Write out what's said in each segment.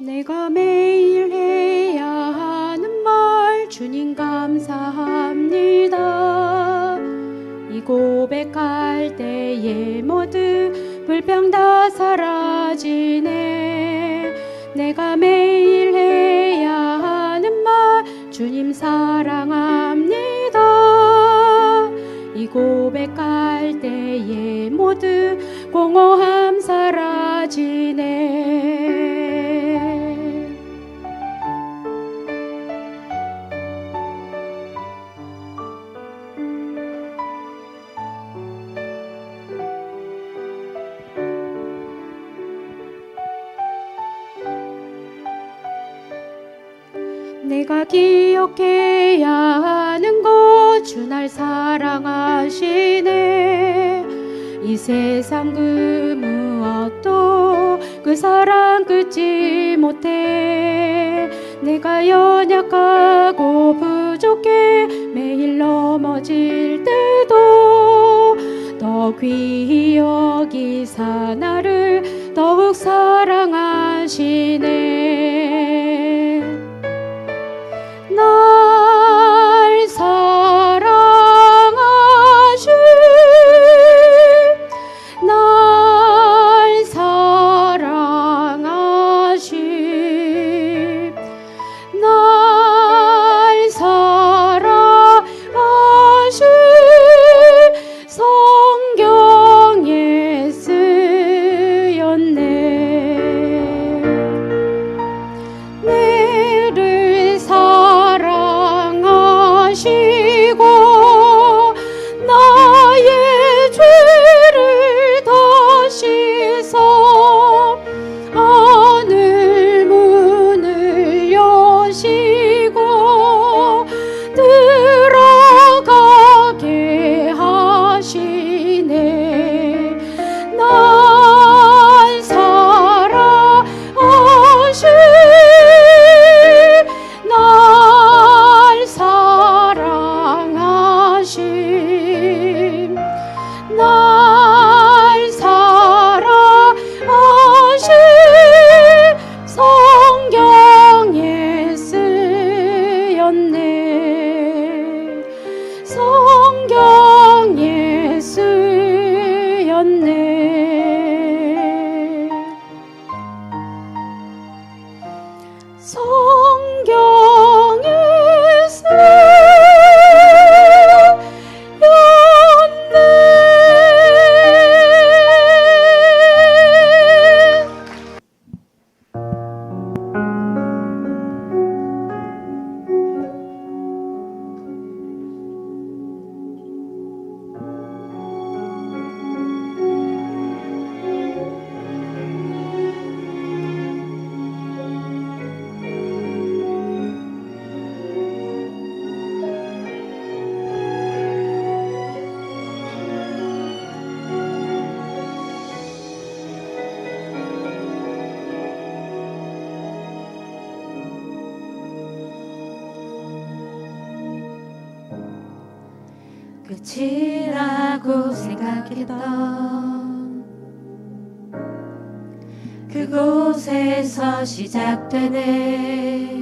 내가 매일 해야 하는 말 주님 감사합니다. 이 고백할 때에 모든 불평 다 사라지네. 내가 매일 해야 하는 말 주님 사랑합니다. 이 고백할 때에 모든 공허함 사라지네. 내가 기억해야 하는 것 주 날 사랑하시네. 이 세상 그 무엇도 그 사랑 끊지 못해. 내가 연약하고 부족해 매일 넘어질 때도 더 귀히 여기사 나를 더욱 사랑하시네. 날 사랑하시 날 사랑하시 날 사랑하시 성경에 쓰였네. 내를 사랑하시고 나의 죄를 다 씻어 하늘 문을 여시고 들어가게 하시네. 날 사랑하시 날 사랑하심 날 사랑하심 성경에 쓰였네. 성경에 쓰였네. 성경에 끝이라고 생각했던 그곳에서 시작되네.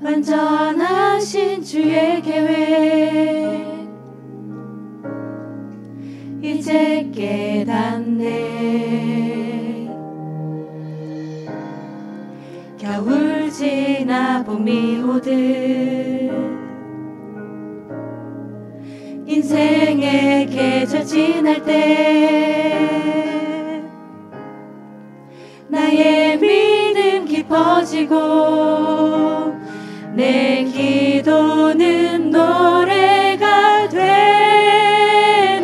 완전하신 주의 계획 이제 깨닫네. 겨울 지나 봄이 오듯 인생의 계절 지날 때 나의 믿음 깊어지고 내 기도는 노래가 되네.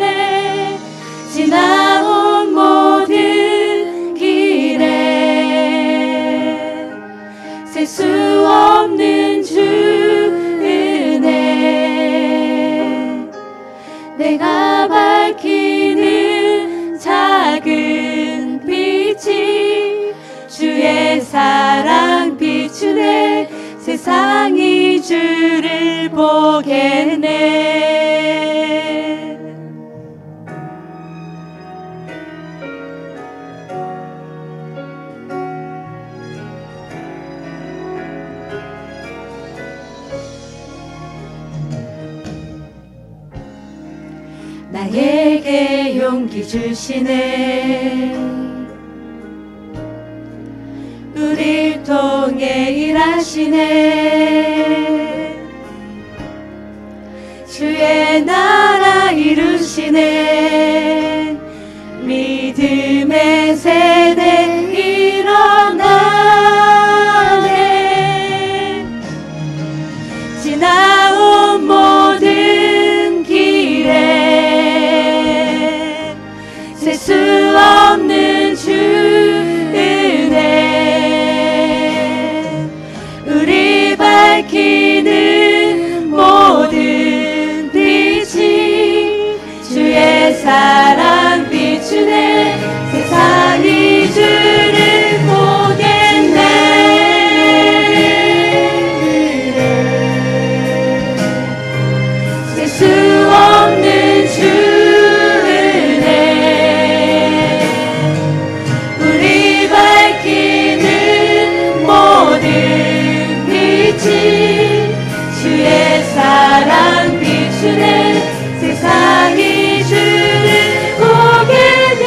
지나온 모든 길에 셀 수 없는 주 은혜 내가 밝히는 작은 빛이 주의 사랑 비추네. 세상이 주를 보겠네. 나에게 용기 주시네. 우릴 통해 일하시네. 주의 나라 이루시네. 믿음의 세대 일어나네. 지나온 모든 길에 셀 수 없는 주 은혜, 우리 밝히는 모든 빛이 주의 사랑 비추네. 세상이 주를 보겠네. 셀 수 없는 주 은혜, 우리 밝히는 모든 빛이 주의 사랑 비추네. 세상이 주를 보겠네.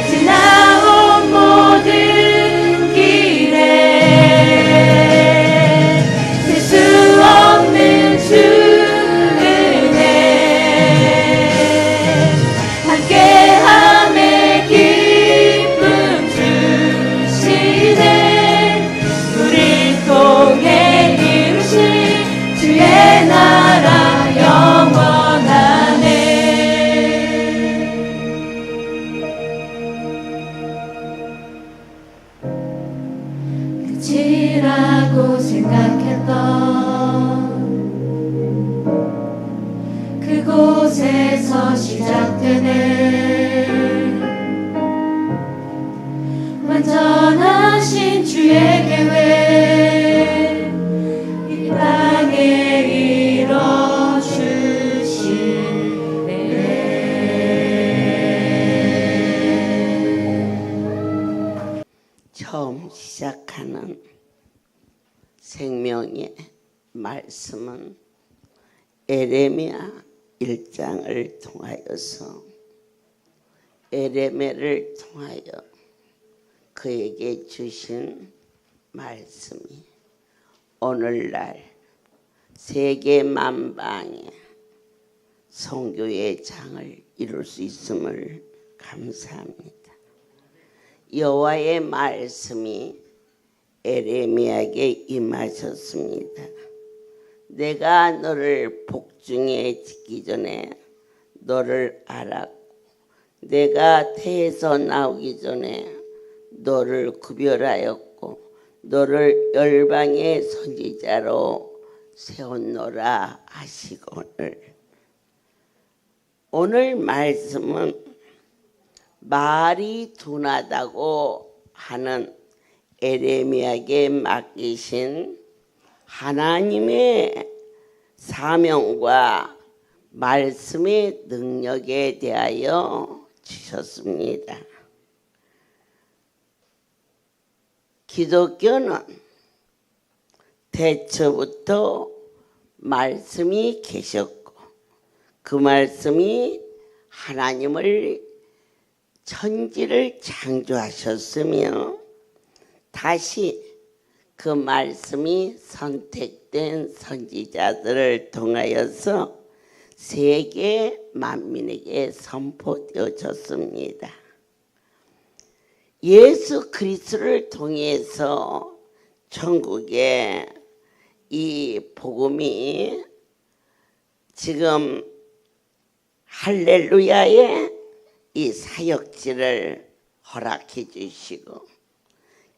지나온 모든 길에 셀 수 없는 주 은혜, 함께함의 기쁨 주시네. 우릴 통해 이루신 주의 나라 영원하네. 끝이라고 생각했던 그곳에서 시작되네. 완전하신 주의 계획 이 땅에 이뤄주시네. 처음 시작하는 생명의 말씀은 에레미야 1장을 통하여서 에레미야를 통하여 그에게 주신 말씀이 오늘날 세계 만방에 선교의 장을 이룰 수 있음을 감사합니다. 여호와의 말씀이 에레미야에게 임하셨습니다. 내가 너를 복중에 짓기 전에 너를 알았고 내가 태에서 나오기 전에 너를 구별하였고 너를 열방의 선지자로 세웠노라 하시거늘. 오늘 말씀은 말이 둔하다고 하는 에레미야에게 맡기신 하나님의 사명과 말씀의 능력에 대하여 주셨습니다. 기독교는 대처부터 말씀이 계셨고 그 말씀이 하나님을 천지를 창조하셨으며 다시 그 말씀이 선택된 선지자들을 통하여서 세계 만민에게 선포되어졌습니다. 예수 그리스도를 통해서 천국의 이 복음이 지금 할렐루야의 이 사역지를 허락해 주시고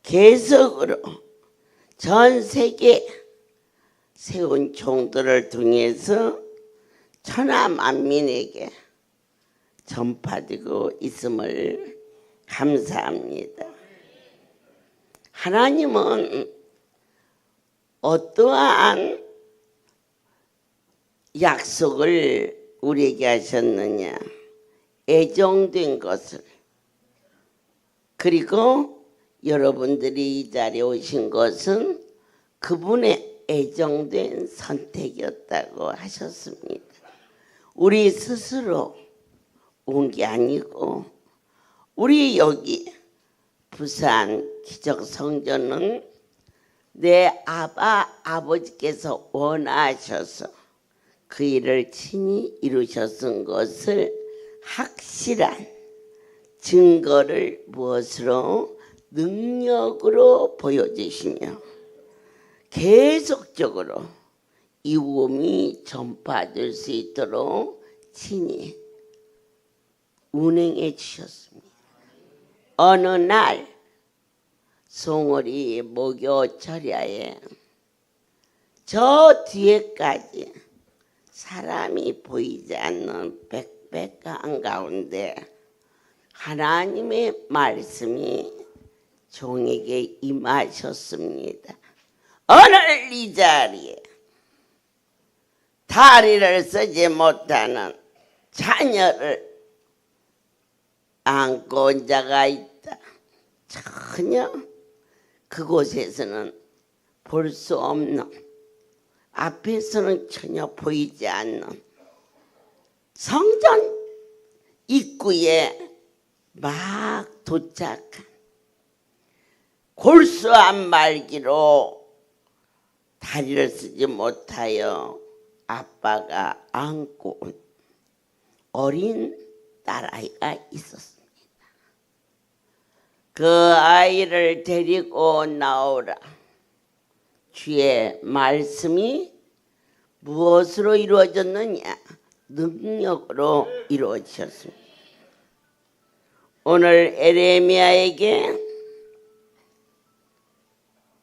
계속으로 전 세계 세운 종들을 통해서 천하 만민에게 전파되고 있음을 감사합니다. 하나님은 어떠한 약속을 우리에게 하셨느냐? 애정된 것을. 그리고 여러분들이 이 자리에 오신 것은 그분의 애정된 선택이었다고 하셨습니다. 우리 스스로 온 게 아니고 우리 여기 부산 기적성전은 내 아버지께서 원하셔서 그 일을 친히 이루셨은 것을 확실한 증거를 무엇으로 능력으로 보여주시며 계속적으로 이 복음이 전파될 수 있도록 친히 운행해 주셨습니다. 어느 날 송어리 목요 철야에 저 뒤에까지 사람이 보이지 않는 빽빽한 가운데 하나님의 말씀이 종에게 임하셨습니다. 오늘 이 자리에 다리를 쓰지 못하는 자녀를 안고 온 자가 있다. 전혀 그곳에서는 볼 수 없는, 앞에서는 전혀 보이지 않는 성전 입구에 막 도착한 골수한 말기로 다리를 쓰지 못하여 아빠가 안고 온 어린 딸아이가 있었습니다. 그 아이를 데리고 나오라. 주의 말씀이 무엇으로 이루어졌느냐? 능력으로 이루어졌습니다. 오늘 에레미야에게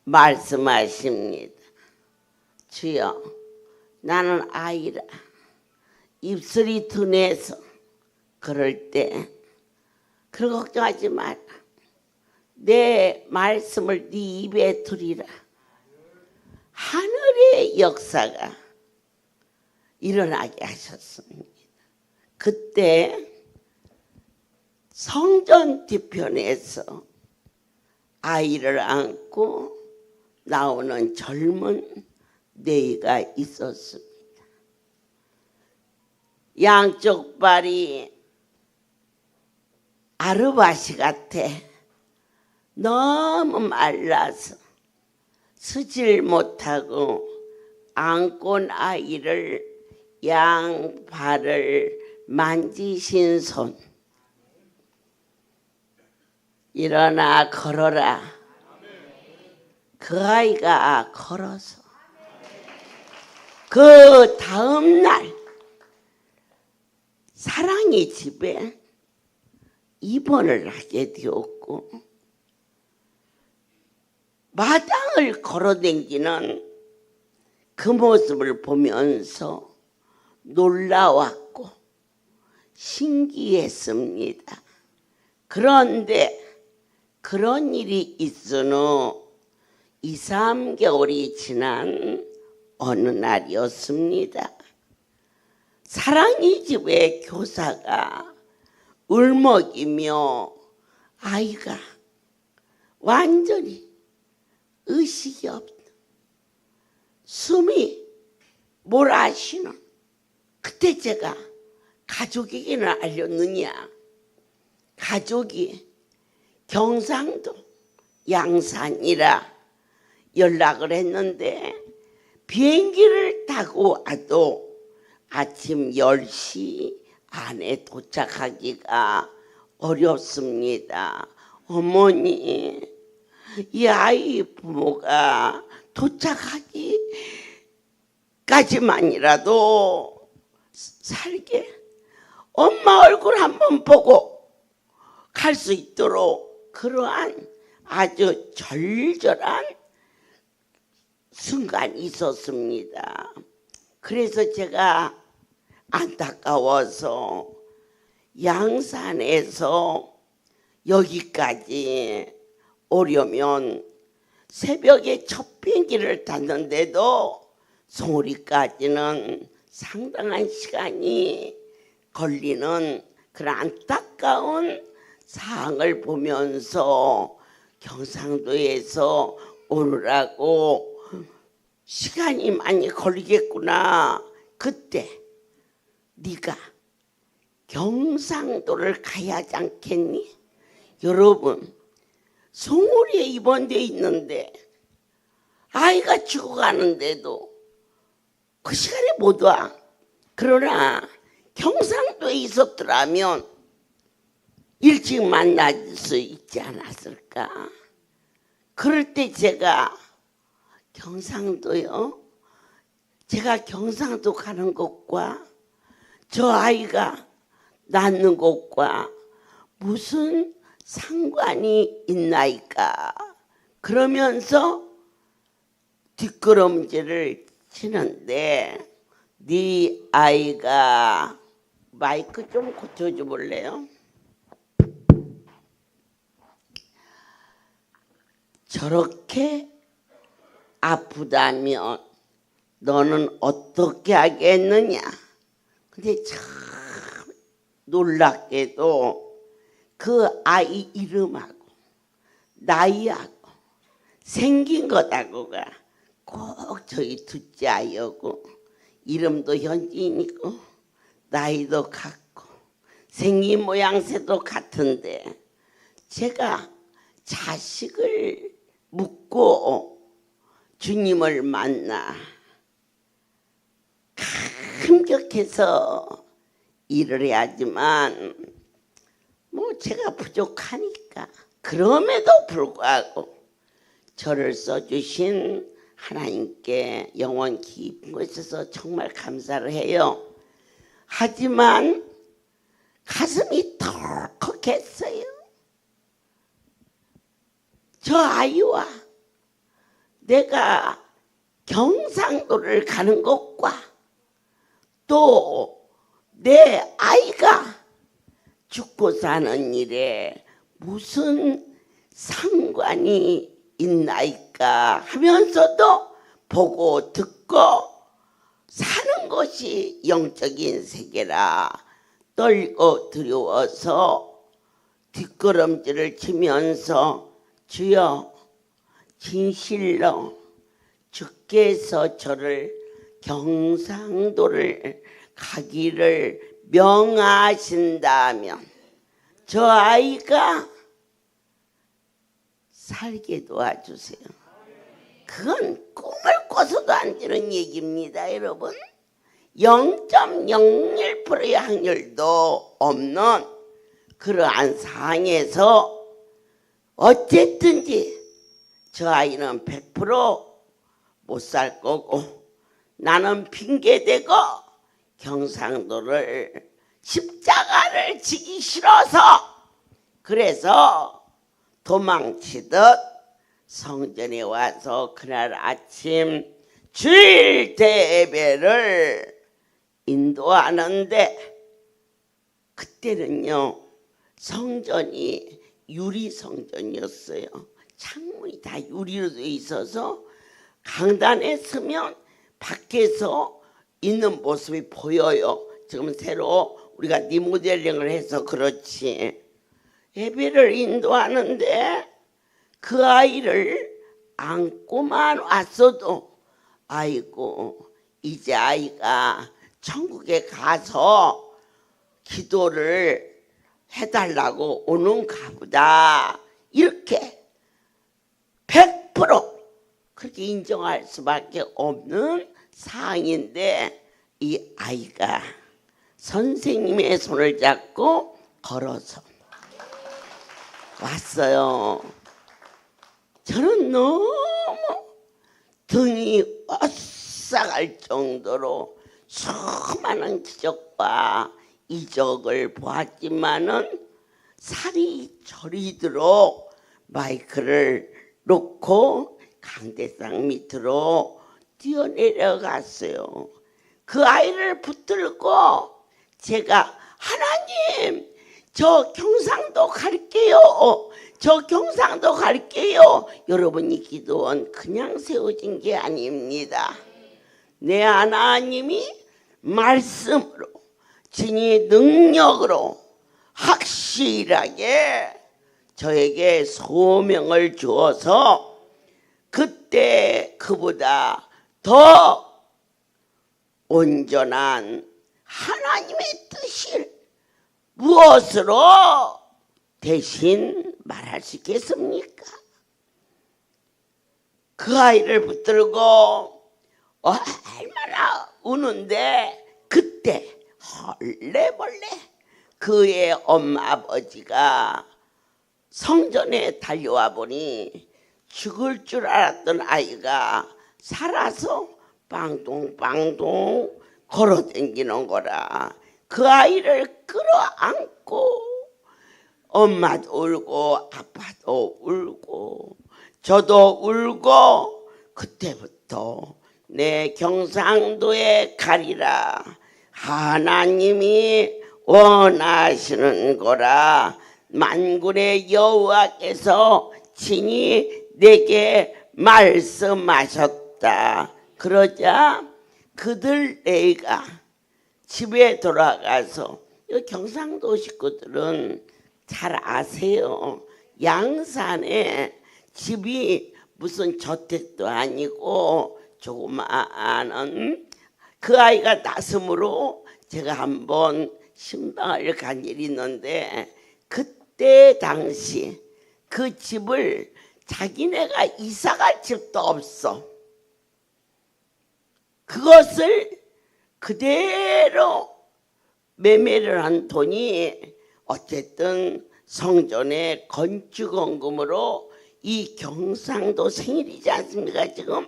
말씀하십니다. 주여, 나는 아이라. 입술이 둔해서 그럴 때 그걸 걱정하지 마라. 내 말씀을 네 입에 두리라. 하늘의 역사가 일어나게 하셨습니다. 그때 성전 뒤편에서 아이를 안고 나오는 젊은 네이가 있었습니다. 양쪽 발이 아르바시 같아 너무 말라서 서질 못하고 안고 온 아이를 양발을 만지신 손. 일어나 걸어라. 그 아이가 걸어서 그 다음 날 사랑의 집에 입원을 하게 되었고 마당을 걸어다니는 그 모습을 보면서 놀라웠고 신기했습니다. 그런데 그런 일이 있은 후 2, 3개월이 지난 어느 날이었습니다. 사랑의 집의 교사가 울먹이며 아이가 완전히 의식이 없는, 숨이 몰아쉬는, 그때 제가 가족에게는 알렸느냐? 가족이 경상도 양산이라 연락을 했는데 비행기를 타고 와도 아침 10시 안에 도착하기가 어렵습니다. 어머니, 이 아이 부모가 도착하기까지만이라도 살게 엄마 얼굴 한번 보고 갈 수 있도록 그러한 아주 절절한 순간이 있었습니다. 그래서 제가 안타까워서 양산에서 여기까지 오려면 새벽에 첫 비행기를 탔는데도 송우리까지는 상당한 시간이 걸리는 그런 안타까운 상황을 보면서 경상도에서 오르라고 시간이 많이 걸리겠구나. 그때 네가 경상도를 가야 하지 않겠니? 여러분, 송오리에 입원돼 있는데 아이가 죽어가는데도 그 시간에 못 와. 그러나 경상도에 있었더라면 일찍 만날 수 있지 않았을까? 그럴 때 제가 경상도요? 제가 경상도 가는 것과 저 아이가 낳는 것과 무슨 상관이 있나이까? 그러면서 뒷걸음질을 치는데 네 아이가 마이크 좀 고쳐줘 볼래요? 저렇게 아프다면 너는 어떻게 하겠느냐? 근데 참 놀랍게도 그 아이 이름하고 나이하고 생긴 것하고가 꼭 저희 둘째 아이하고 이름도 현지인이고 나이도 같고 생긴 모양새도 같은데 제가 자식을 묻고 주님을 만나 감격해서 일을 해야지만 뭐 제가 부족하니까 그럼에도 불구하고 저를 써주신 하나님께 영원 깊은 곳에서 정말 감사를 해요. 하지만 가슴이 덜컥했어요. 저 아이와 내가 경상도를 가는 것과 또 내 아이가 죽고 사는 일에 무슨 상관이 있나이까 하면서도 보고 듣고 사는 것이 영적인 세계라 떨고 두려워서 뒷걸음질을 치면서 주여 진실로 주께서 저를 경상도를 가기를 명하신다면 저 아이가 살게 도와주세요. 그건 꿈을 꿔서도 안 되는 얘기입니다, 여러분. 0.01%의 확률도 없는 그러한 상황에서 어쨌든지 저 아이는 100% 못 살 거고 나는 핑계대고 경상도를 십자가를 지기 싫어서 그래서 도망치듯 성전에 와서 그날 아침 주일 예배를 인도하는데 그때는요 성전이 유리 성전이었어요. 창문이 다 유리로 돼 있어서 강단에 서면 밖에서 있는 모습이 보여요. 지금 새로 우리가 리모델링을 해서 그렇지. 예배를 인도하는데 그 아이를 안고만 왔어도 아이고 이제 아이가 천국에 가서 기도를 해달라고 오는가 보다 이렇게 100% 그렇게 인정할 수밖에 없는 상황인데 이 아이가 선생님의 손을 잡고 걸어서 왔어요. 저는 너무 등이 오싹할 정도로 수많은 기적과 이적을 보았지만은 살이 저리도록 마이크를 놓고 강대상 밑으로 뛰어내려갔어요. 그 아이를 붙들고 제가 하나님 저 경상도 갈게요. 저 경상도 갈게요. 여러분이 기도원 그냥 세워진 게 아닙니다. 내 하나님이 말씀으로 진이 능력으로 확실하게 저에게 소명을 주어서 그때 그보다 더 온전한 하나님의 뜻을 무엇으로 대신 말할 수 있겠습니까? 그 아이를 붙들고 얼마나 우는데 그때 헐레벌레 그의 엄마 아버지가 성전에 달려와 보니 죽을 줄 알았던 아이가 살아서 빵동빵동 걸어다니는 거라. 그 아이를 끌어안고 엄마도 울고 아빠도 울고 저도 울고 그때부터 내 경상도에 가리라. 하나님이 원하시는 거라. 만군의 여호와께서 친히 내게 말씀하셨다. 그러자 그들 내가 집에 돌아가서 경상도 식구들은 잘 아세요. 양산에 집이 무슨 저택도 아니고 조그마한 그 아이가 나섬으로 제가 한번 신방을 간 일이 있는데 그때 당시 그 집을 자기네가 이사갈 집도 없어. 그것을 그대로 매매를 한 돈이 어쨌든 성전의 건축원금으로 이 경상도 생일이지 않습니까? 지금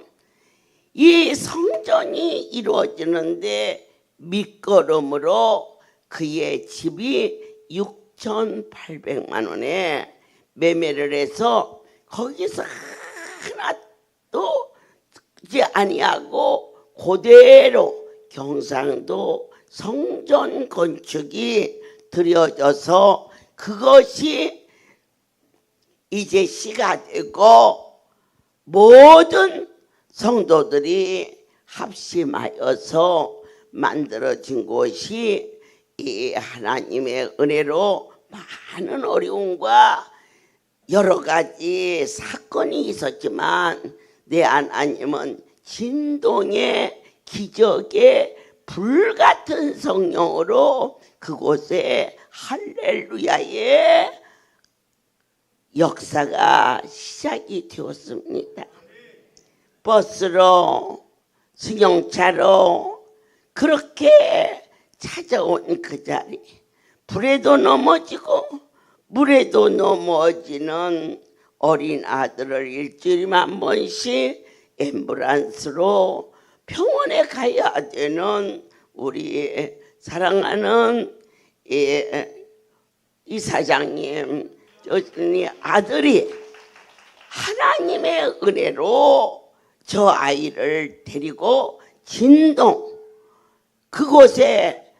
이 성전이 이루어지는데 밑거름으로 그의 집이 6,800만 원에 매매를 해서 거기서 하나도 이제 아니하고 그대로 경상도 성전 건축이 들여져서 그것이 이제 시가 되고 모든 성도들이 합심하여서 만들어진 곳이 이 하나님의 은혜로 많은 어려움과 여러 가지 사건이 있었지만 내 하나님은 진동의 기적의 불같은 성령으로 그곳에 할렐루야의 역사가 시작이 되었습니다. 버스로 승용차로 그렇게 찾아온 그 자리, 불에도 넘어지고 물에도 넘어지는 어린 아들을 일주일에 한 번씩 앰뷸런스로 병원에 가야 되는 우리 사랑하는 이 사장님 아들이 하나님의 은혜로 저 아이를 데리고 진동 그곳에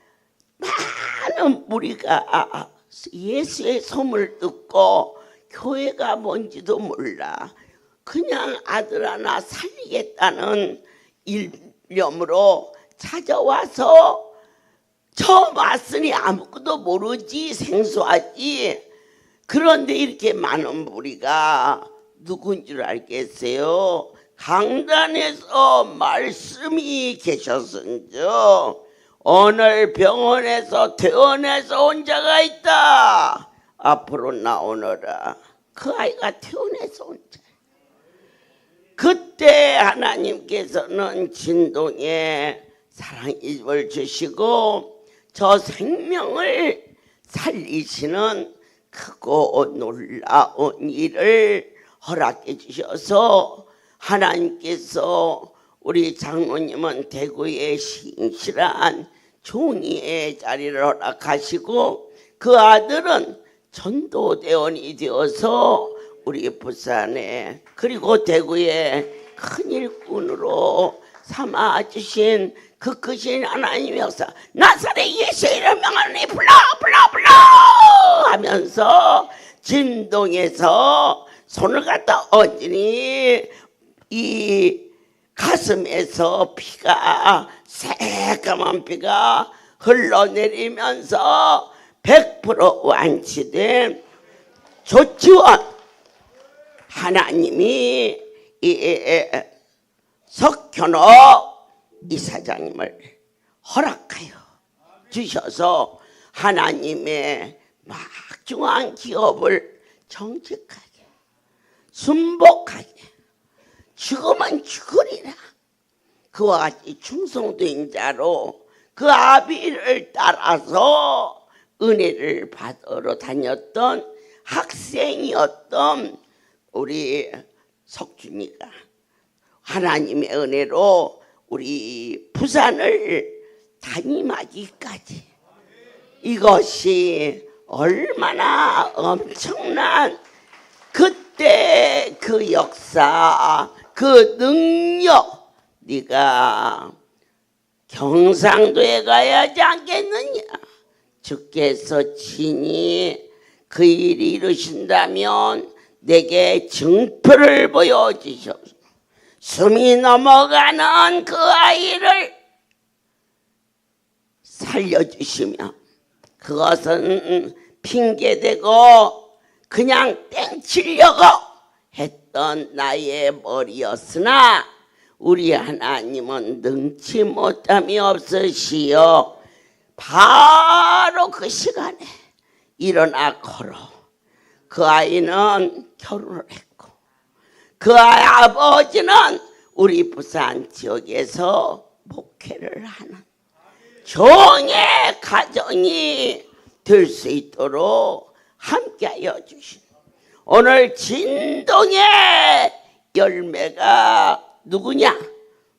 많은 무리가 예수의 소문을 듣고 교회가 뭔지도 몰라 그냥 아들 하나 살리겠다는 일념으로 찾아와서 처음 왔으니 아무것도 모르지 생소하지. 그런데 이렇게 많은 무리가 누군 줄 알겠어요? 강단에서 말씀이 계셨은즉 오늘 병원에서 퇴원해서 온 자가 있다. 앞으로 나오너라. 그 아이가 퇴원해서 온 자. 그때 하나님께서는 진동에 사랑의 입을 주시고 저 생명을 살리시는 크고 놀라운 일을 허락해 주셔서 하나님께서 우리 장로님은 대구의 신실한 종이의 자리를 허락하시고 그 아들은 전도대원이 되어서 우리 부산에 그리고 대구에 큰 일꾼으로 삼아주신 그 크신 하나님의 역사 나사렛 예수의 명하니 불러 하면서 진동에서 손을 갖다 얹으니 이 가슴에서 피가 새까만 피가 흘러내리면서 100% 완치된 조치원 하나님이 이 석현옥 이사장님을 허락하여 주셔서 하나님의 막중한 기업을 정직하게 순복하게 죽으면 죽으리라 그와 같이 충성된 자로 그 아비를 따라서 은혜를 받으러 다녔던 학생이었던 우리 석준이가 하나님의 은혜로 우리 부산을 담임하기까지 이것이 얼마나 엄청난 그때 그 역사 그 능력 네가 경상도에 가야 하지 않겠느냐 주께서 친히 그 일이 이루신다면 내게 증표를 보여주셔서 숨이 넘어가는 그 아이를 살려주시며 그것은 핑계대고 그냥 땡치려고 했던 나의 머리였으나 우리 하나님은 능치 못함이 없으시어 바로 그 시간에 일어나 걸어 그 아이는 결혼을 했고 그 아이 아버지는 우리 부산 지역에서 목회를 하는 종의 가정이 될 수 있도록 함께하여 주신 오늘 진동의 열매가 누구냐?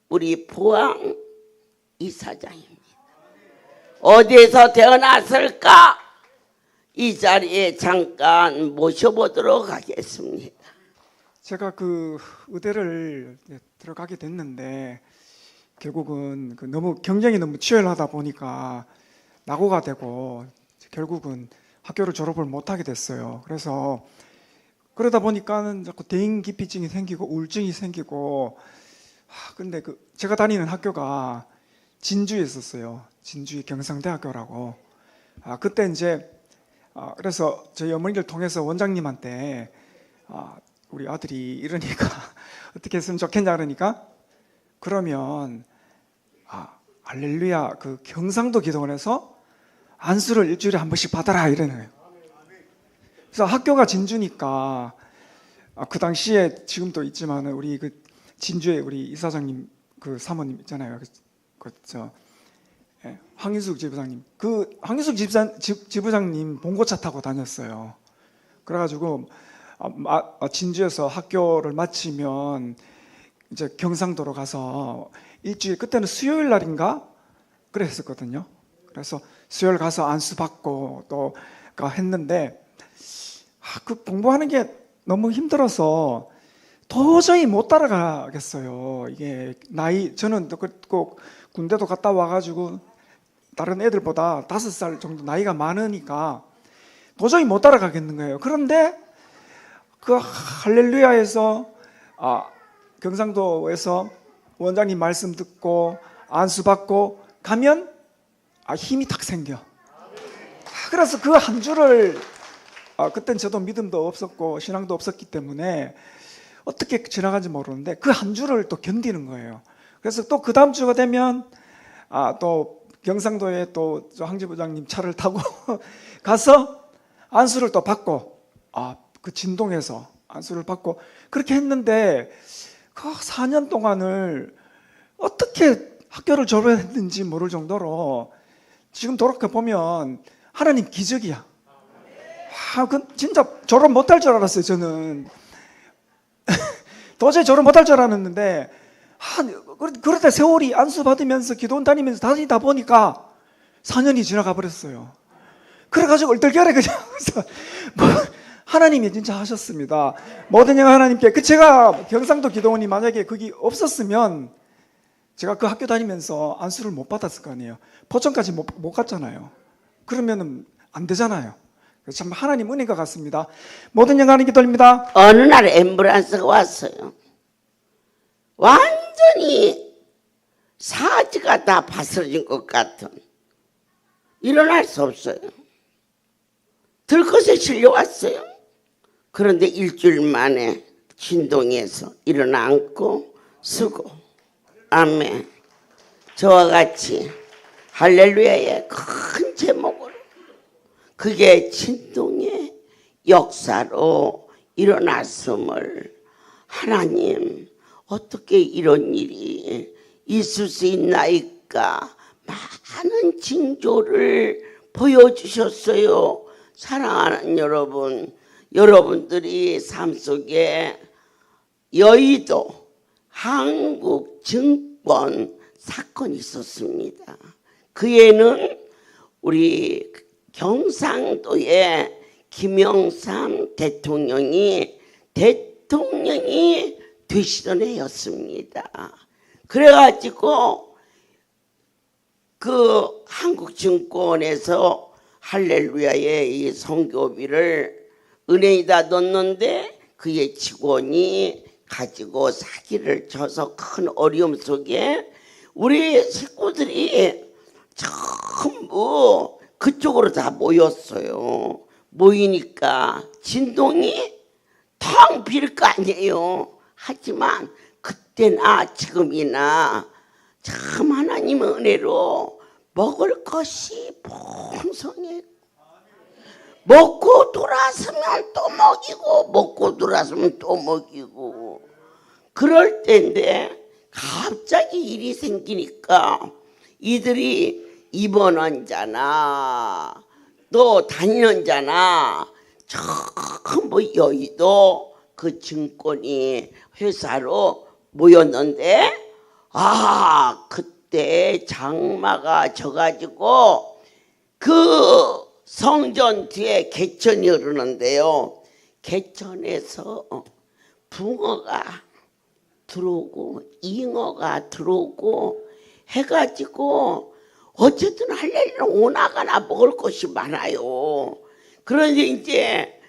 우리 부왕 이사장입니다. 어디에서 태어났을까? 이 자리에 잠깐 모셔보도록 하겠습니다. 제가 그 의대를 들어가게 됐는데 결국은 너무 경쟁이 너무 치열하다 보니까 낙오가 되고 결국은 학교를 졸업을 못하게 됐어요. 그래서 그러다 보니까는 자꾸 대인기피증이 생기고 우울증이 생기고 근데 제가 다니는 학교가 진주에 있었어요. 진주의 경상대학교라고. 그때 이제 그래서 저희 어머니를 통해서 원장님한테 우리 아들이 이러니까 어떻게 했으면 좋겠냐 그러니까 그러면 할렐루야 그 경상도 기도원에서 안수를 일주일에 한 번씩 받아라 이러는 거예요. 그래서 학교가 진주니까 그 당시에 지금도 있지만 우리 그 진주에 우리 이사장님 그 사모님 있잖아요. 황인숙 지부장님 그 황인숙 지부장님 봉고차 타고 다녔어요. 그래가지고 진주에서 학교를 마치면 이제 경상도로 가서 일주일 그때는 수요일 날인가 그랬었거든요. 그래서 수요일 가서 안수 받고 또 했는데 그 공부하는 게 너무 힘들어서 도저히 못 따라가겠어요. 이게 저는 꼭 군대도 갔다 와가지고 다른 애들보다 5살 정도 나이가 많으니까 도저히 못 따라가겠는 거예요. 그런데 그 할렐루야에서 경상도에서 원장님 말씀 듣고 안수 받고 가면 힘이 탁 생겨. 그래서 그 한 주를 그땐 저도 믿음도 없었고 신앙도 없었기 때문에 어떻게 지나간지 모르는데 그 한 주를 또 견디는 거예요. 그래서 또 그 다음 주가 되면 또 경상도에 또 황 지부장님 차를 타고 가서 안수를 또 받고 그 진동에서 안수를 받고 그렇게 했는데 그 4년 동안을 어떻게 학교를 졸업했는지 모를 정도로 지금 돌아보면 하나님 기적이야. 그 진짜 졸업 못할 줄 알았어요. 저는 도저히 졸업 못할 줄 알았는데 그러다 세월이 안수 받으면서 기도원 다니면서 다니다 보니까 4년이 지나가 버렸어요. 그래가지고 얼떨결에 그냥 하나님이 진짜 하셨습니다. 모든 영광 하나님께. 제가 경상도 기도원이 만약에 거기 없었으면 제가 그 학교 다니면서 안수를 못 받았을 거 아니에요. 포천까지 못 갔잖아요. 그러면은 안 되잖아요. 참 하나님 은혜가 같습니다. 모든 영광 하나님께 돌립니다. 어느 날 앰뷸런스가 왔어요. 완전히 사지가 다 바스러진 것 같은. 일어날 수 없어요. 들것에 실려왔어요. 그런데 일주일 만에 진동에서 일어나 앉고 쓰고 아멘. 저와 같이 할렐루야의 큰 제목으로 그게 진동의 역사로 일어났음을 하나님 어떻게 이런 일이 있을 수 있나이까 많은 징조를 보여주셨어요. 사랑하는 여러분, 여러분들이 삶 속에 여의도 한국증권 사건이 있었습니다. 그에는 우리 경상도의 김영삼 대통령이 되시던 해였습니다. 그래가지고 그 한국증권에서 할렐루야의 이 선교비를 은행에다 넣었는데 그의 직원이 가지고 사기를 쳐서 큰 어려움 속에 우리 식구들이 전부 그쪽으로 다 모였어요. 모이니까 진동이 텅 빌 거 아니에요. 하지만 그때나 지금이나 참 하나님의 은혜로 먹을 것이 풍성해. 먹고 돌아서면 또 먹이고 먹고 돌아서면 또 먹이고 그럴 때인데 갑자기 일이 생기니까 이들이 입원 자나 또 다니는 자나 전부 여의도 그 증권이 회사로 모였는데 그때 장마가 져가지고 그 성전 뒤에 개천이 흐르는데요. 개천에서 붕어가 들어오고 잉어가 들어오고 해가지고 어쨌든 할렐루야 오나가나 먹을 것이 많아요. 그런데 이제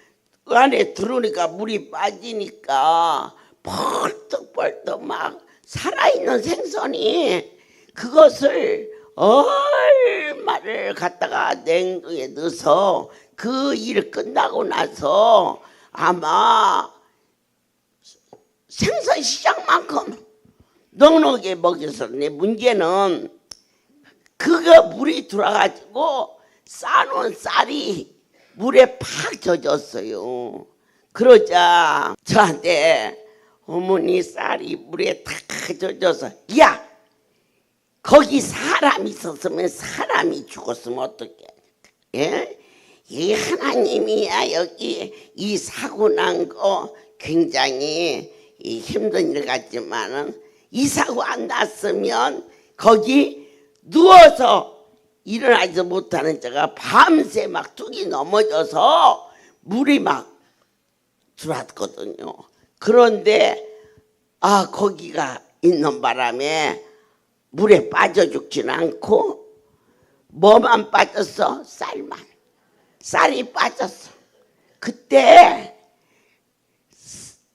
그 안에 들어오니까 물이 빠지니까 벌떡벌떡 막 살아있는 생선이 그것을 얼마를 갖다가 냉동에 넣어서 그 일 끝나고 나서 아마 생선 시장만큼 넉넉하게 먹였었네. 문제는 그거 물이 들어가지고 싸놓은 쌀이 물에 팍 젖었어요. 그러자 저한테 어머니 쌀이 물에 탁 젖어서 야 거기 사람이 있었으면 사람이 죽었으면 어떡해. 예? 이 하나님이야 여기 이 사고 난 거 굉장히 힘든 일 같지만은 이 사고 안 났으면 거기 누워서 일어나지 못하는 자가 밤새 막 뚝이 넘어져서 물이 막 들어왔거든요. 그런데 거기가 있는 바람에 물에 빠져 죽지는 않고 뭐만 빠졌어? 쌀이 빠졌어. 그때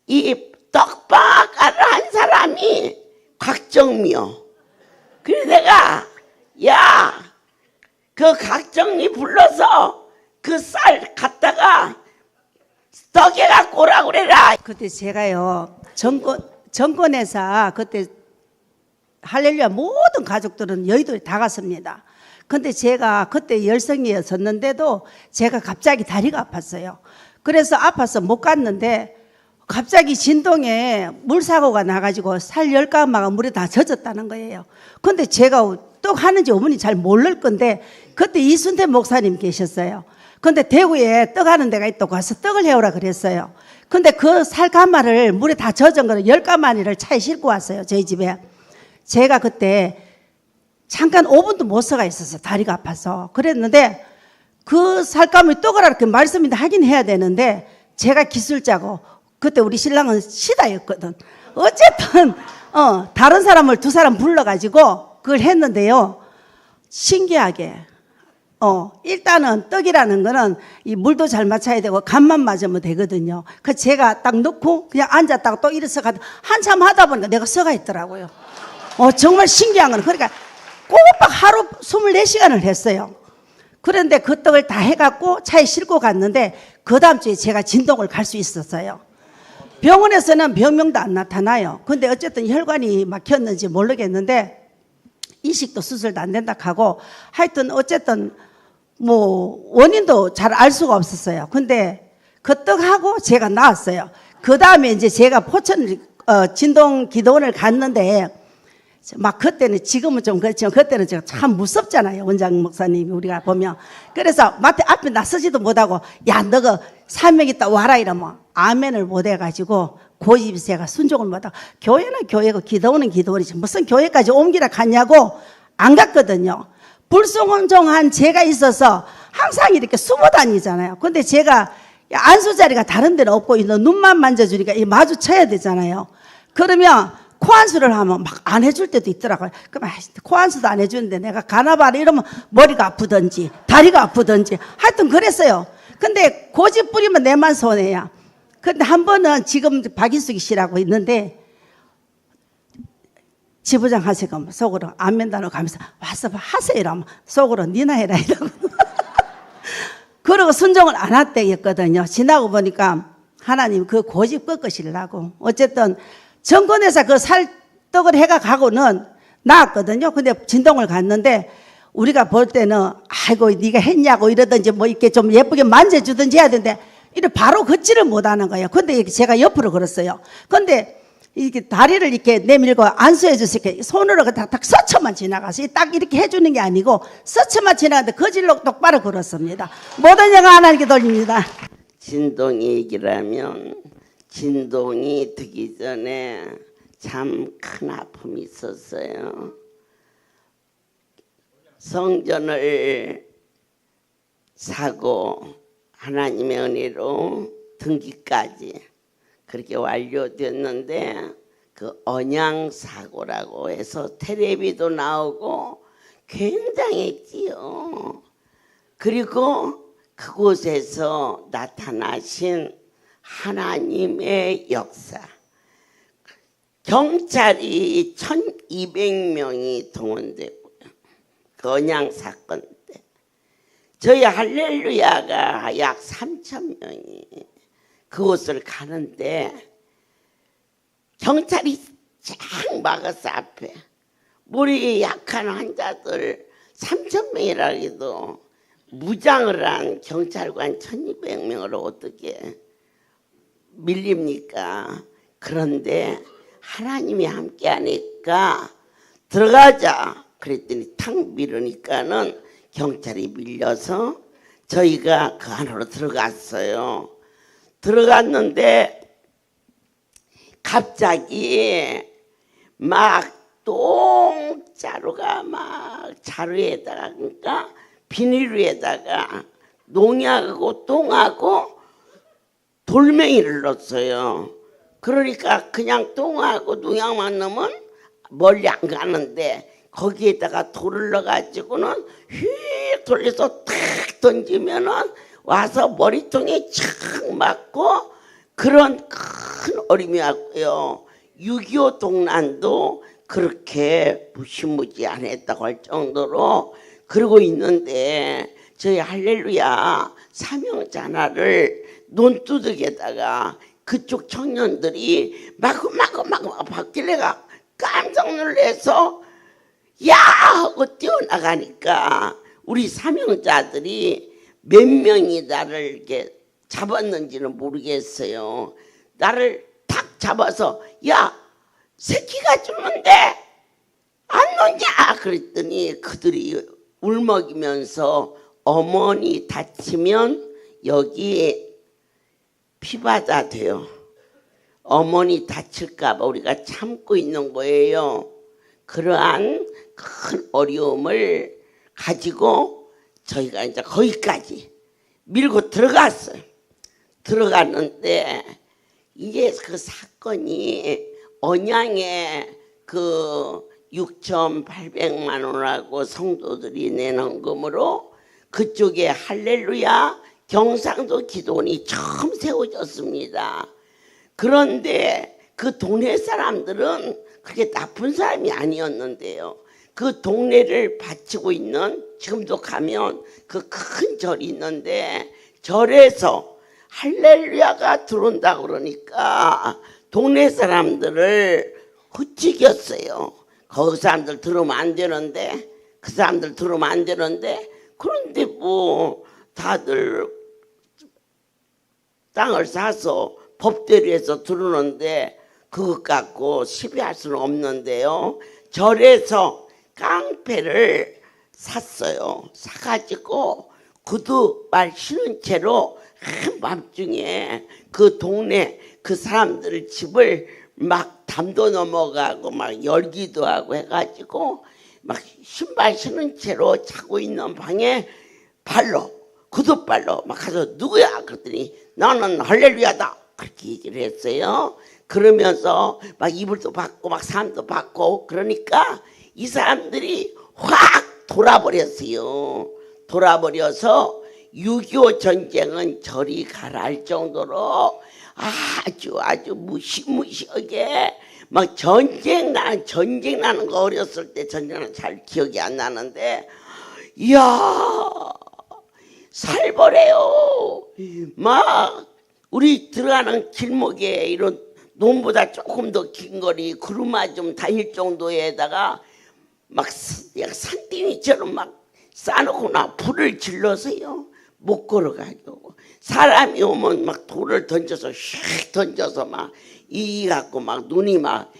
이 떡방아를 한 사람이 곽정미요. 그래서 내가 그 곽정미 불러서 그 쌀 갖다가 떡에 갖고 오라고 그래라. 그때 제가요 정권에서 그때 할렐루야 모든 가족들은 여의도에 다 갔습니다. 근데 제가 그때 열성이었었는데도 제가 갑자기 다리가 아팠어요. 그래서 아파서 못 갔는데 갑자기 진동에 물사고가 나가지고 살 10가마가 물에 다 젖었다는 거예요. 근데 제가 떡 하는지 어머니 잘 모를 건데 그때 이순태 목사님 계셨어요. 근데 대구에 떡 하는 데가 있다고 가서 떡을 해오라 그랬어요. 근데 그 살가마를 물에 다 젖은 거를 10가마니를 차에 싣고 왔어요. 저희 집에. 제가 그때 잠깐 5분도 못 서가 있었어요. 다리가 아파서. 그랬는데 그 살감을 떡을 이렇게 말씀인데 하긴 해야 되는데 제가 기술자고 그때 우리 신랑은 시다였거든. 어쨌든 다른 사람을 2사람 불러가지고 그걸 했는데요. 신기하게 일단은 떡이라는 거는 이 물도 잘 맞춰야 되고 간만 맞으면 되거든요. 그 제가 딱 넣고 그냥 앉았다가 또 일어서 가다 한참 하다 보니까 내가 서가 있더라고요. 정말 신기한 건 그러니까 꼬박 하루 24시간을 했어요. 그런데 그 떡을 다 해갖고 차에 싣고 갔는데 그 다음 주에 제가 진동을 갈 수 있었어요. 병원에서는 병명도 안 나타나요. 근데 어쨌든 혈관이 막혔는지 모르겠는데 이식도 수술도 안 된다 하고 하여튼 어쨌든 뭐 원인도 잘 알 수가 없었어요. 근데 그떡하고 제가 나왔어요. 그 다음에 이제 제가 포천 진동 기도원을 갔는데 막 그때는 지금은 좀 그렇지만 그때는 제가 참 무섭잖아요. 원장 목사님이 우리가 보면. 그래서 마트 앞에 나서지도 못하고 야 너가 사명 있다 와라 이러면 아멘을 못 해가지고 고집이 제가 순종을 못하고 교회는 교회고 기도원은 기도원이지 무슨 교회까지 옮기라 갔냐고 안 갔거든요. 불순종한 제가 있어서 항상 이렇게 숨어 다니잖아요. 근데 제가 안수자리가 다른 데는 없고 눈만 만져주니까 마주쳐야 되잖아요. 그러면 코안수를 하면 막 안 해줄 때도 있더라고요. 그럼 코안수도 안 해주는데 내가 가나봐라 이러면 머리가 아프든지 다리가 아프든지 하여튼 그랬어요. 근데 고집 부리면 내만 손해야. 근데 한 번은 지금 박인숙이 씨라고 있는데 지부장 하세요. 속으로 안면단을 가면서 와서 하세요 이러면 속으로 니나 해라 이러고 그러고 순종을 안 했대였거든요. 지나고 보니까 하나님 그 고집 꺾으시려고 어쨌든 정권에서 그 살떡을 해가 가고는 나왔거든요. 근데 진동을 갔는데 우리가 볼 때는 아이고 네가 했냐고 이러든지 뭐 이렇게 좀 예쁘게 만져주든지 해야 되는데 이래 바로 걷지를 못하는 거예요. 근데 제가 옆으로 걸었어요. 근데 이렇게 다리를 이렇게 내밀고 안수해 주세요. 손으로 딱 서쳐만 지나가서 딱 이렇게 해주는 게 아니고 서쳐만 지나가는데 거질로 똑바로 걸었습니다. 모든 영광 하나님께 돌립니다. 진동 얘기라면 진동이 되기 전에 참 큰 아픔이 있었어요. 성전을 사고 하나님의 은혜로 등기까지 그렇게 완료됐는데 그 언양사고라고 해서 텔레비도 나오고 굉장했지요. 그리고 그곳에서 나타나신 하나님의 역사. 경찰이 1200명이 동원되고요. 그 언양 사건 때 저희 할렐루야가 약 3000명이 그곳을 가는데 경찰이 쫙 막았어. 앞에 머리 약한 환자들 3000명이라 해도 무장을 한 경찰관 1200명을 어떻게 밀립니까? 그런데 하나님이 함께 하니까 들어가자 그랬더니 탁 밀으니까는 경찰이 밀려서 저희가 그 안으로 들어갔어요. 들어갔는데 갑자기 막 똥자루가 막 자루에다가 그러니까 비닐에다가 농약하고 똥하고 돌멩이를 넣었어요. 그러니까 그냥 똥하고 농약만 넣으면 멀리 안 가는데 거기에다가 돌을 넣어가지고는 휙 돌려서 탁 던지면은 와서 머리통에 착 맞고 그런 큰 어림이 왔고요. 6.25 동란도 그렇게 무시무지 안 했다고 할 정도로 그러고 있는데 저희 할렐루야 사명자나를 논두둑에다가 그쪽 청년들이 마구 박길래가 깜짝 놀라서 야 하고 뛰어나가니까 우리 사명자들이 몇 명이 나를 이렇게 잡았는지는 모르겠어요. 나를 탁 잡아서 야 새끼가 죽는데 안 놓냐 그랬더니 그들이 울먹이면서 어머니 다치면 여기 피바다 돼요. 어머니 다칠까 봐 우리가 참고 있는 거예요. 그러한 큰 어려움을 가지고 저희가 이제 거기까지 밀고 들어갔어요. 들어갔는데 이제 그 사건이 언양에 그 6,800만 원하고 성도들이 낸 헌금으로 그쪽에 할렐루야 경상도 기도원이 처음 세워졌습니다. 그런데 그 동네 사람들은 그렇게 나쁜 사람이 아니었는데요. 그 동네를 바치고 있는 지금도 가면 그 큰 절이 있는데 절에서 할렐루야가 들어온다 그러니까 동네 사람들을 후치겼어요. 거기 사람들 들으면 안 되는데 그 사람들 들으면 안 되는데 그런데 뭐 다들 땅을 사서 법대로 해서 들으는데 그것 갖고 시비할 수는 없는데요. 절에서 깡패를 샀어요. 사가지고 구두 말 신은 채로 한밤중에 그 동네 그 사람들 집을 막 담도 넘어가고 막 열기도 하고 해가지고 막 신발 신은 채로 자고 있는 방에 발로 구두발로 막 가서 누구야? 그랬더니 나는 할렐루야다 그렇게 얘기를 했어요. 그러면서 막 이불도 받고 막 삶도 받고 그러니까 이 사람들이 확 돌아버렸어요. 돌아버려서 6.25 전쟁은 저리 가라할 정도로 아주 무시무시하게 막 전쟁 나는 거 어렸을 때 전쟁은 잘 기억이 안 나는데 이야 살벌해요. 막 우리 들어가는 길목에 이런 논보다 조금 더 긴 거리 구루마 좀 다닐 정도에다가 막 산더미처럼 막 싸놓고 나 불을 질러서요 못 걸어가고 사람이 오면 막 돌을 던져서 휙 던져서 막 이 갖고 막 눈이 막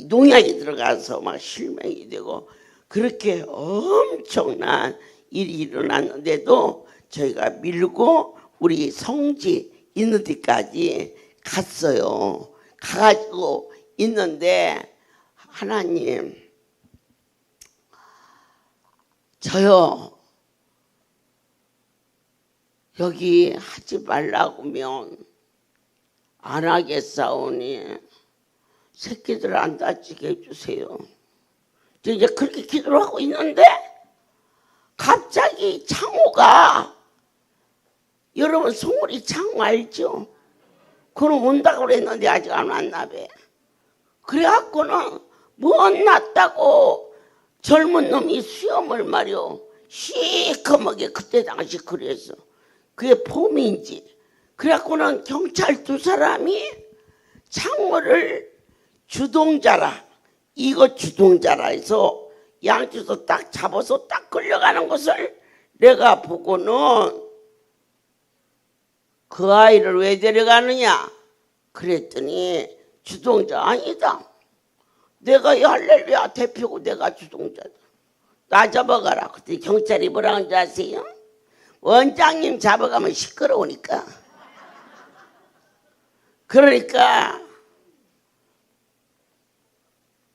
농약이 들어가서 막 실명이 되고 그렇게 엄청난 일이 일어났는데도 저희가 밀고 우리 성지 있는 데까지 갔어요. 가가지고 있는데 하나님 저요 여기 하지 말라고면 안 하겠사오니 새끼들 안 다치게 해주세요. 이제 그렇게 기도를 하고 있는데 갑자기 창호가 여러분 송우리 창호 알죠? 그럼 온다고 그랬는데 아직 안 왔나 봐. 그래갖고는 뭐 났다고 젊은 놈이 수염을 말이요 시커멓게 그때 당시 그래서 그게 봄인지 그래갖고는 경찰 2사람이 창호를 주동자라 이거 주동자라 해서 양쪽에서 딱 잡아서 딱 끌려가는 것을 내가 보고는 그 아이를 왜 데려가느냐 그랬더니 주동자 아니다. 내가 이 할렐루야 대표고 내가 주동자다. 나 잡아가라. 그때 경찰이 뭐라는 줄 아세요? 원장님 잡아가면 시끄러우니까. 그러니까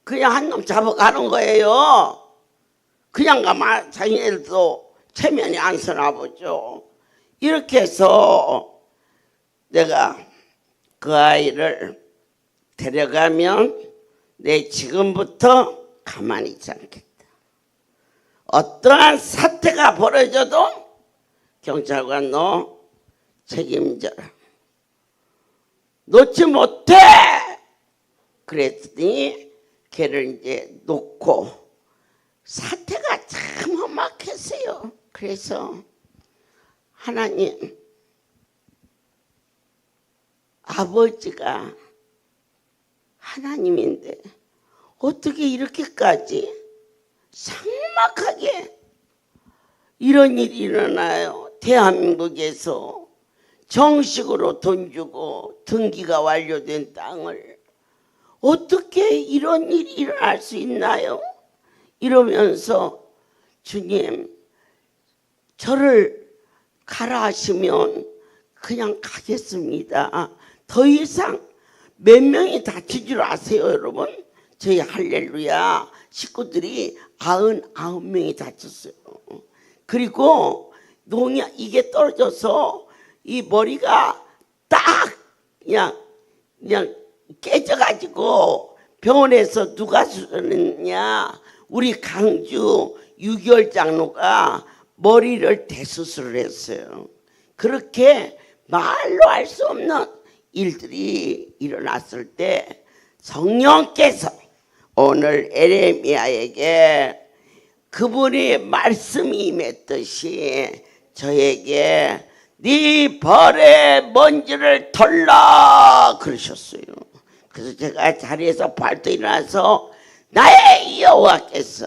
그냥 한 놈 잡아가는 거예요. 그냥 가면 자기네들도 체면이 안 서나 보죠. 이렇게 해서 내가 그 아이를 데려가면 내 지금부터 가만히 있지 않겠다. 어떠한 사태가 벌어져도 경찰관 너 책임져라. 놓지 못해. 그랬더니 걔를 이제 놓고 사태가 참 험악했어요. 그래서 하나님 아버지가 하나님인데 어떻게 이렇게까지 삭막하게 이런 일이 일어나요? 대한민국에서 정식으로 돈 주고 등기가 완료된 땅을 어떻게 이런 일이 일어날 수 있나요? 이러면서 주님 저를 가라 하시면 그냥 가겠습니다. 더 이상 몇 명이 다친 줄 아세요 여러분? 저희 할렐루야 식구들이 99명이 다쳤어요. 그리고 농약 이게 떨어져서 이 머리가 딱 그냥 깨져가지고 병원에서 누가 수술했냐 우리 강주 6.25 장로가 머리를 대수술을 했어요. 그렇게 말로 할 수 없는 일들이 일어났을 때 성령께서 오늘 에레미야에게 그분이 말씀이 임했듯이 저에게 네 발의 먼지를 털라 그러셨어요. 그래서 제가 자리에서 발도 일어나서 나의 여호와께서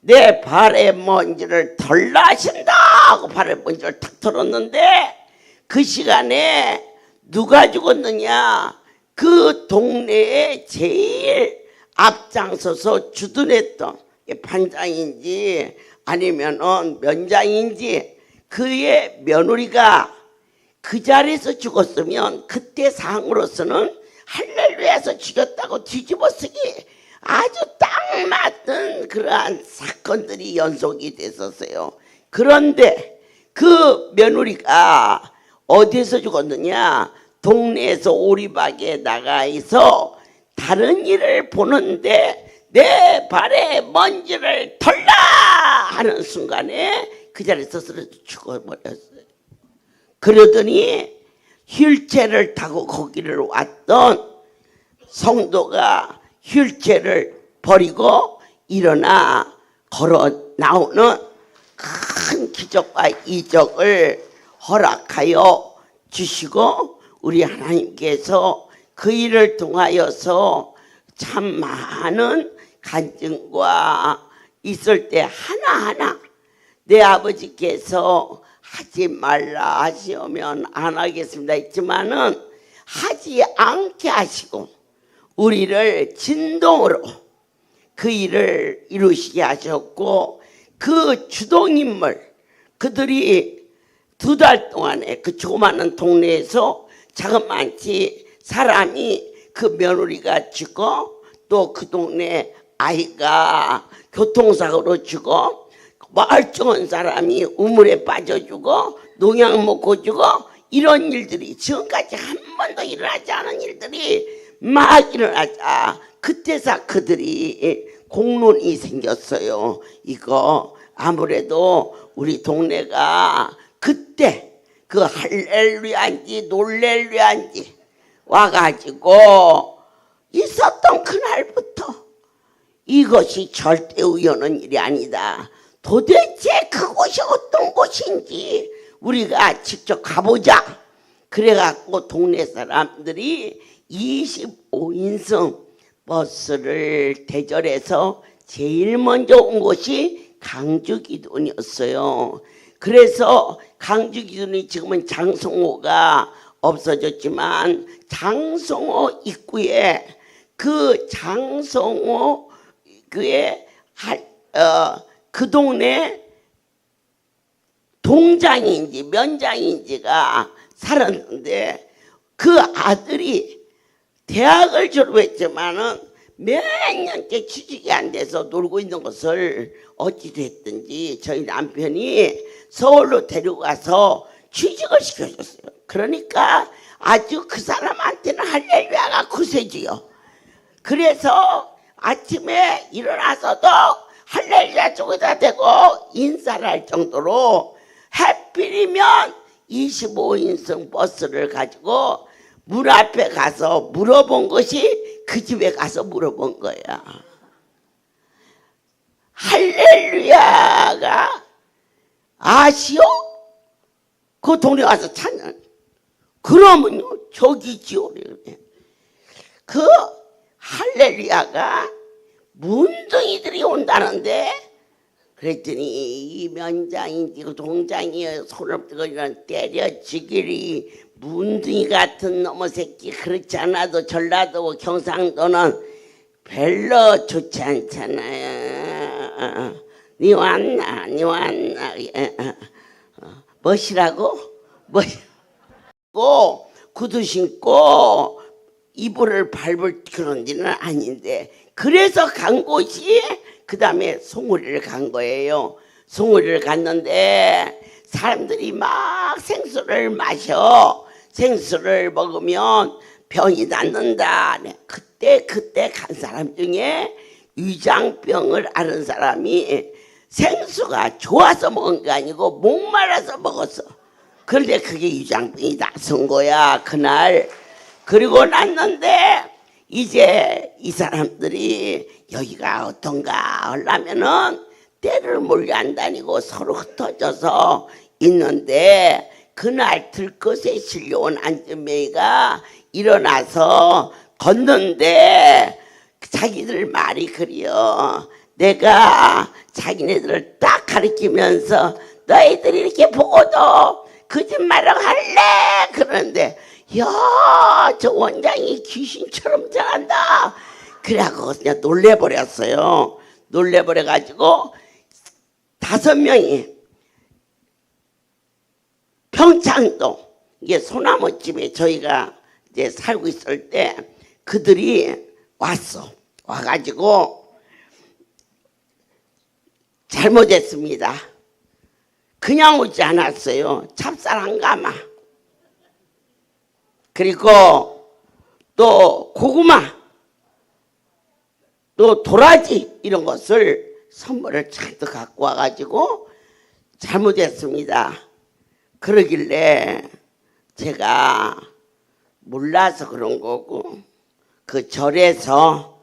내 발의 먼지를 털라 하신다 하고 발의 먼지를 탁 털었는데 그 시간에 누가 죽었느냐? 그 동네에 제일 앞장서서 주둔했던 판장인지 아니면은 면장인지 그의 며느리가 그 자리에서 죽었으면 그때 상으로서는 할렐루야에서 죽였다고 뒤집어쓰기 아주 딱 맞는 그러한 사건들이 연속이 됐었어요. 그런데 그 며느리가 어디에서 죽었느냐? 동네에서 오리박에 나가 있어 다른 일을 보는데 내 발에 먼지를 털라 하는 순간에 그 자리에서 쓰러져 죽어버렸어요. 그러더니 휠체어를 타고 거기를 왔던 성도가 휠체어를 버리고 일어나 걸어 나오는 큰 기적과 이적을 허락하여 주시고 우리 하나님께서 그 일을 통하여서 참 많은 간증과 있을 때 하나하나 내 아버지께서 하지 말라 하시면 안 하겠습니다 했지만은 하지 않게 하시고 우리를 진동으로 그 일을 이루시게 하셨고 그 주동인물 그들이 2달 동안에 그 조그마한 동네에서 자그마치 사람이 그 며느리가 죽고 또 그 동네 아이가 교통사고로 죽어 멀쩡한 사람이 우물에 빠져 죽어 농약 먹고 죽어 이런 일들이 지금까지 한 번도 일어나지 않은 일들이 막 일어나자 그때서 그들이 공론이 생겼어요. 이거 아무래도 우리 동네가 그때 그 할렐루야인지 놀렐루야인지 와가지고 있었던 그날부터 이것이 절대 우연한 일이 아니다. 도대체 그곳이 어떤 곳인지 우리가 직접 가보자. 그래갖고 동네 사람들이 25인승 버스를 대절해서 제일 먼저 온 곳이 강주기돈이었어요. 그래서 강주기돈이 지금은 장성호가 없어졌지만 장성호 입구에 그 장성호 그의 그 동네 동장인지 면장인지가 살았는데 그 아들이 대학을 졸업했지만은 몇 년째 취직이 안 돼서 놀고 있는 것을 어찌됐든지 저희 남편이 서울로 데려가서 취직을 시켜줬어요. 그러니까 아주 그 사람한테는 할렐루야가 구세주요. 그래서 아침에 일어나서도 할렐루야 쪽에다 대고 인사를 할 정도로 하필이면 25인승 버스를 가지고 문 앞에 가서 물어본 것이 그 집에 가서 물어본 거야. 할렐루야가 아시오? 그 동네 와서 찾는. 그러면요 저기지요. 그 할렐루야가 문둥이들이 온다는데 그랬더니 이 면장인지 그 동장이 손을 들고 때려치기리 문둥이 같은 놈의 새끼 그렇지 않아도 전라도 경상도는 별로 좋지 않잖아요. 니 왔나 니 왔나 멋이라고? 멋이고 구두 신고 이불을 밟을 그런 일은 아닌데 그래서 간 곳이 그 다음에 송우리를 간 거예요. 송우리를 갔는데 사람들이 막 생수를 마셔. 생수를 먹으면 병이 낫는다. 그때 간 사람 중에 위장병을 앓은 사람이 생수가 좋아서 먹은 게 아니고 목말라서 먹었어. 그런데 그게 위장병이 낫은 거야 그날. 그리고 났는데 이제 이 사람들이 여기가 어떤가 하려면은 때를 몰려 안 다니고 서로 흩어져서 있는데 그날 들것에 실려온 안전매가 일어나서 걷는데 자기들 말이 그래요. 내가 자기네들을 딱 가리키면서 너희들이 이렇게 보고도 거짓말을 할래? 그러는데 야, 저 원장이 귀신처럼 잘한다. 그래갖고 그냥 놀래버렸어요. 놀래버려가지고 5명이 평창동 이게 소나무집에 저희가 이제 살고 있을 때 그들이 와가지고 잘못했습니다. 그냥 오지 않았어요. 찹쌀 한 가마, 그리고 또 고구마, 또 도라지 이런 것을 선물을 잔뜩 갖고 와가지고 잘못했습니다. 그러길래 제가 몰라서 그런 거고, 그 절에서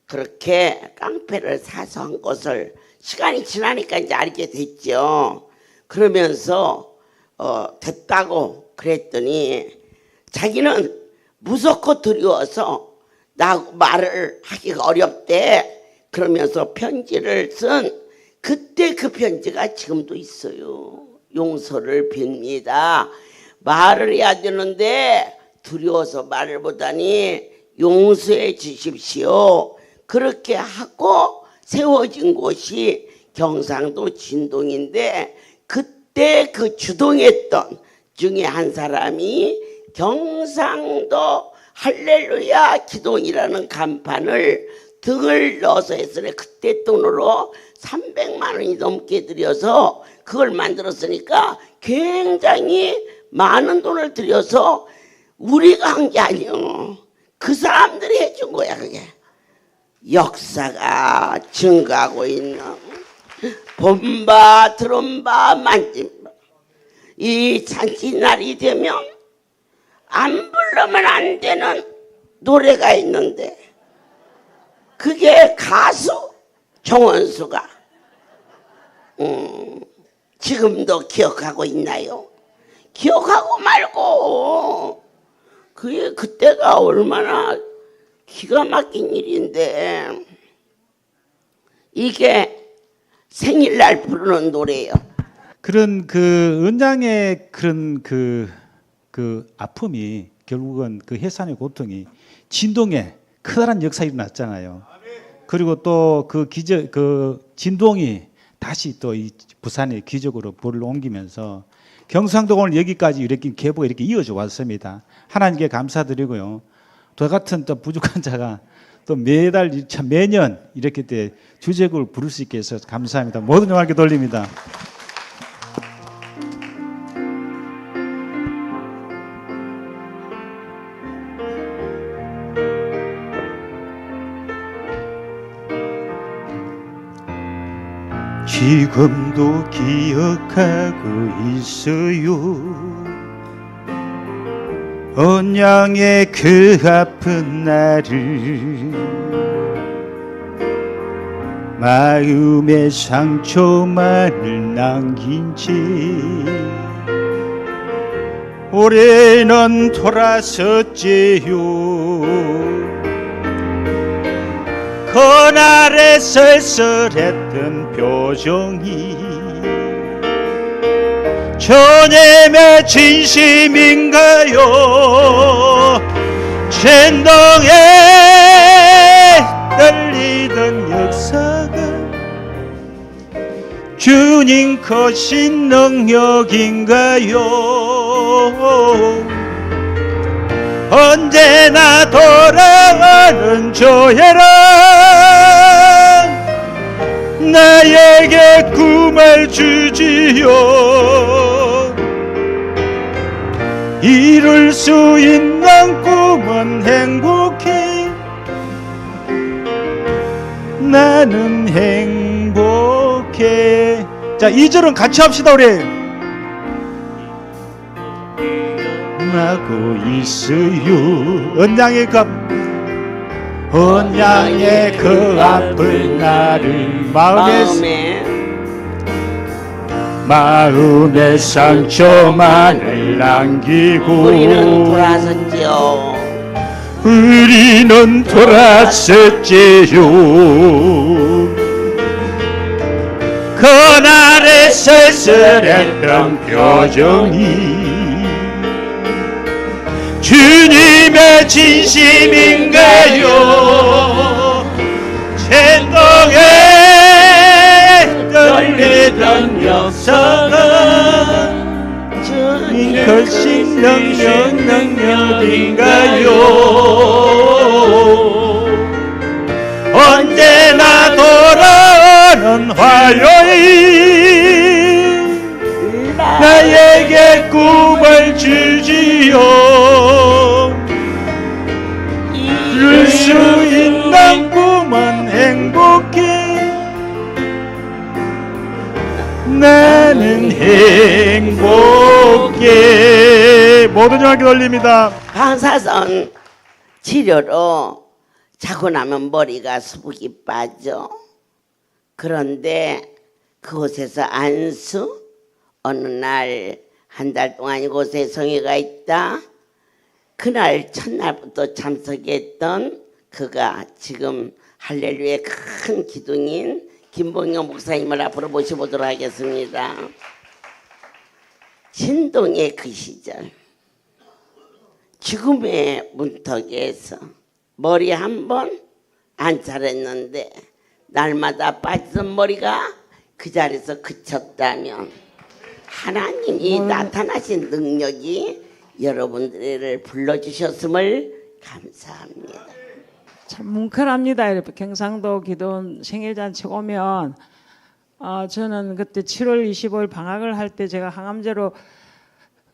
그렇게 깡패를 사서 한 것을 시간이 지나니까 이제 알게 됐죠. 그러면서 됐다고 그랬더니 자기는 무섭고 두려워서 나 말을 하기가 어렵대. 그러면서 편지를 쓴 그때 그 편지가 지금도 있어요. 용서를 빕니다. 말을 해야 되는데 두려워서 말을 못하니 용서해 주십시오. 그렇게 하고 세워진 곳이 경상도 진동인데, 그때 그 주동했던 중에 한 사람이 경상도 할렐루야 기도이라는 간판을 등을 넣어서 했으니 그때 돈으로 300만 원이 넘게 들여서 그걸 만들었으니까 굉장히 많은 돈을 들여서 우리가 한 게 아니요, 그 사람들이 해준 거야. 그게 역사가 증가하고 있는 봄바 드럼바 만짐바. 이 잔치날이 되면 안 부르면 안 되는 노래가 있는데 그게 가수 정원수가 지금도 기억하고 있나요? 기억하고 말고. 그때가 얼마나 기가 막힌 일인데, 이게 생일날 부르는 노래예요. 그런 그 은장의 그런 그 아픔이 결국은 그 해산의 고통이 진동에 커다란 역사가 일어났잖아요. 그리고 또 그 진동이 다시 또 이 부산의 기적으로 볼을 옮기면서 경상도 오늘 여기까지 이렇게 계보가 이렇게 이어져 왔습니다. 하나님께 감사드리고요. 저 같은 또 부족한 자가 또 매년 이렇게 때 주제곡을 부를 수 있게 해서 감사합니다. 모든 영광께 돌립니다. 지금도 기억하고 있어요. 언양의 그 아픈 날을, 마음의 상처만을 남긴 채 올해는 돌아섰지요. 그날의 쓸쓸했던 표정이 주님의 진심인가요? 진동에 떨리던 역사가 주님 크신 능력인가요? 언제나 돌아가는 조혜란 나에게 꿈을 주지요. 이룰 수 있는 꿈은 행복해. 나는 행복해. 자, 2절은 같이 합시다. 우리 하고 있어요. 언양의 그 아픈 날을 마음의 상처만을 남기고 우리는 돌아섰지요. 우리는 돌았었지요. 그날의 쓸쓸했던 표정이 주님의 진심인가요? 젠동에 떨리던 역사가 주님 크신 능력인가요? 언제나 돌아오는 화요일 나에게 꿈을 주지요. 이룰 수 있는 꿈은 행복해. 나는 행복해. 모든 영광 돌립니다. 방사선 치료로 자고 나면 머리가 수북이 빠져. 그런데 그곳에서 안수 어느 날 한 달 동안 이곳에 성회가 있다. 그날 첫날부터 참석했던 그가 지금 할렐루야의 큰 기둥인 김봉영 목사님을 앞으로 모셔보도록 하겠습니다. 진동의 그 시절 죽음의 문턱에서 머리 한 번 안 자랐는데 날마다 빠지던 머리가 그 자리에서 그쳤다면 하나님이 나타나신 능력이 여러분들을 불러주셨음을 감사합니다. 참 뭉클합니다. 이렇게 경상도 기도원 생일잔치 오면 저는 그때 7월 25일 방학을 할 때 제가 항암제로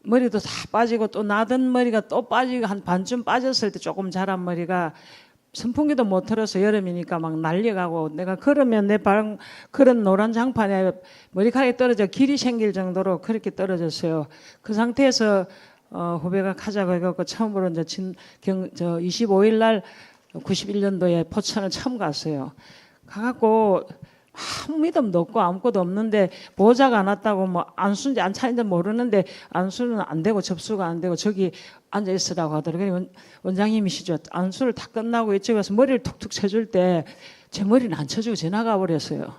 머리도 다 빠지고 또 나던 머리가 또 빠지고 한 반쯤 빠졌을 때 조금 자란 머리가 선풍기도 못 틀어서 여름이니까 막 날려가고 내가 걸으면 내 발 그런 노란 장판에 머리카락이 떨어져 길이 생길 정도로 그렇게 떨어졌어요. 그 상태에서 후배가 가자고 해갖고 처음으로 이제 25일 날 91년도에 포천을 처음 갔어요. 가갖고 아무 믿음도 없고 아무것도 없는데 보호자가 안 왔다고 뭐 안수인지 안 차인지 모르는데 안수는 안 되고 접수가 안 되고 저기 앉아 있으라고 하더라고요. 원장님이시죠. 안수를 다 끝나고 이쪽에 와서 머리를 툭툭 쳐줄 때 제 머리는 안 쳐주고 지나가 버렸어요.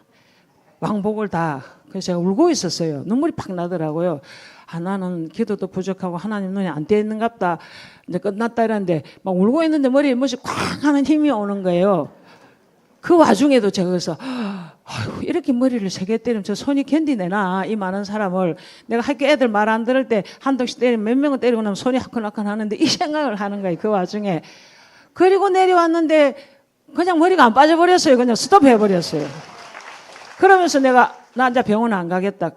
왕복을 다. 그래서 제가 울고 있었어요. 눈물이 팍 나더라고요. 나는 기도도 부족하고 하나님 눈에 안 띄어 있는갑다. 이제 끝났다 이랬는데 막 울고 있는데 머리에 뭐지 쾅 하는 힘이 오는 거예요. 그 와중에도 제가 그래서 아이고, 이렇게 머리를 3개 때리면 저 손이 견디내나 이 많은 사람을. 내가 학교 애들 말 안 들을 때 한동씩 때리면 몇 명을 때리고 나면 손이 화끈화끈 하는데 이 생각을 하는 거예요. 그 와중에. 그리고 내려왔는데 그냥 머리가 안 빠져버렸어요. 그냥 스톱해버렸어요. 그러면서 내가 나 이제 병원 안 가겠다.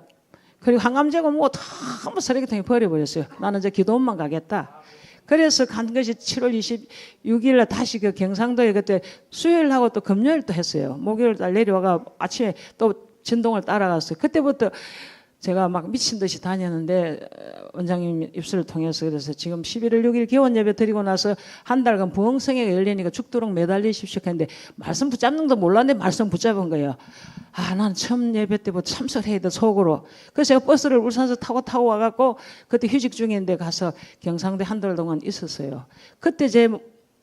그리고 항암제고 뭐고 다 한번 쓰레기통에 버려버렸어요. 나는 이제 기도원만 가겠다. 그래서 간 것이 7월 26일 날 다시 그 경상도에 그때 수요일하고 또 금요일 또 했어요. 목요일 날 내려와가 아침에 또 진동을 따라갔어요. 그때부터 제가 막 미친 듯이 다녔는데 원장님 입술을 통해서 그래서 지금 11월 6일 기원 예배 드리고 나서 한 달간 부흥성회가 열리니까 죽도록 매달리십시오 했는데 말씀 붙잡는 거 몰랐는데 말씀 붙잡은 거예요. 난 처음 예배 때부터 참석해야 돼 속으로. 그래서 제가 버스를 울산에서 타고 와갖고 그때 휴직 중인데 가서 경상도에 한 달 동안 있었어요. 그때 제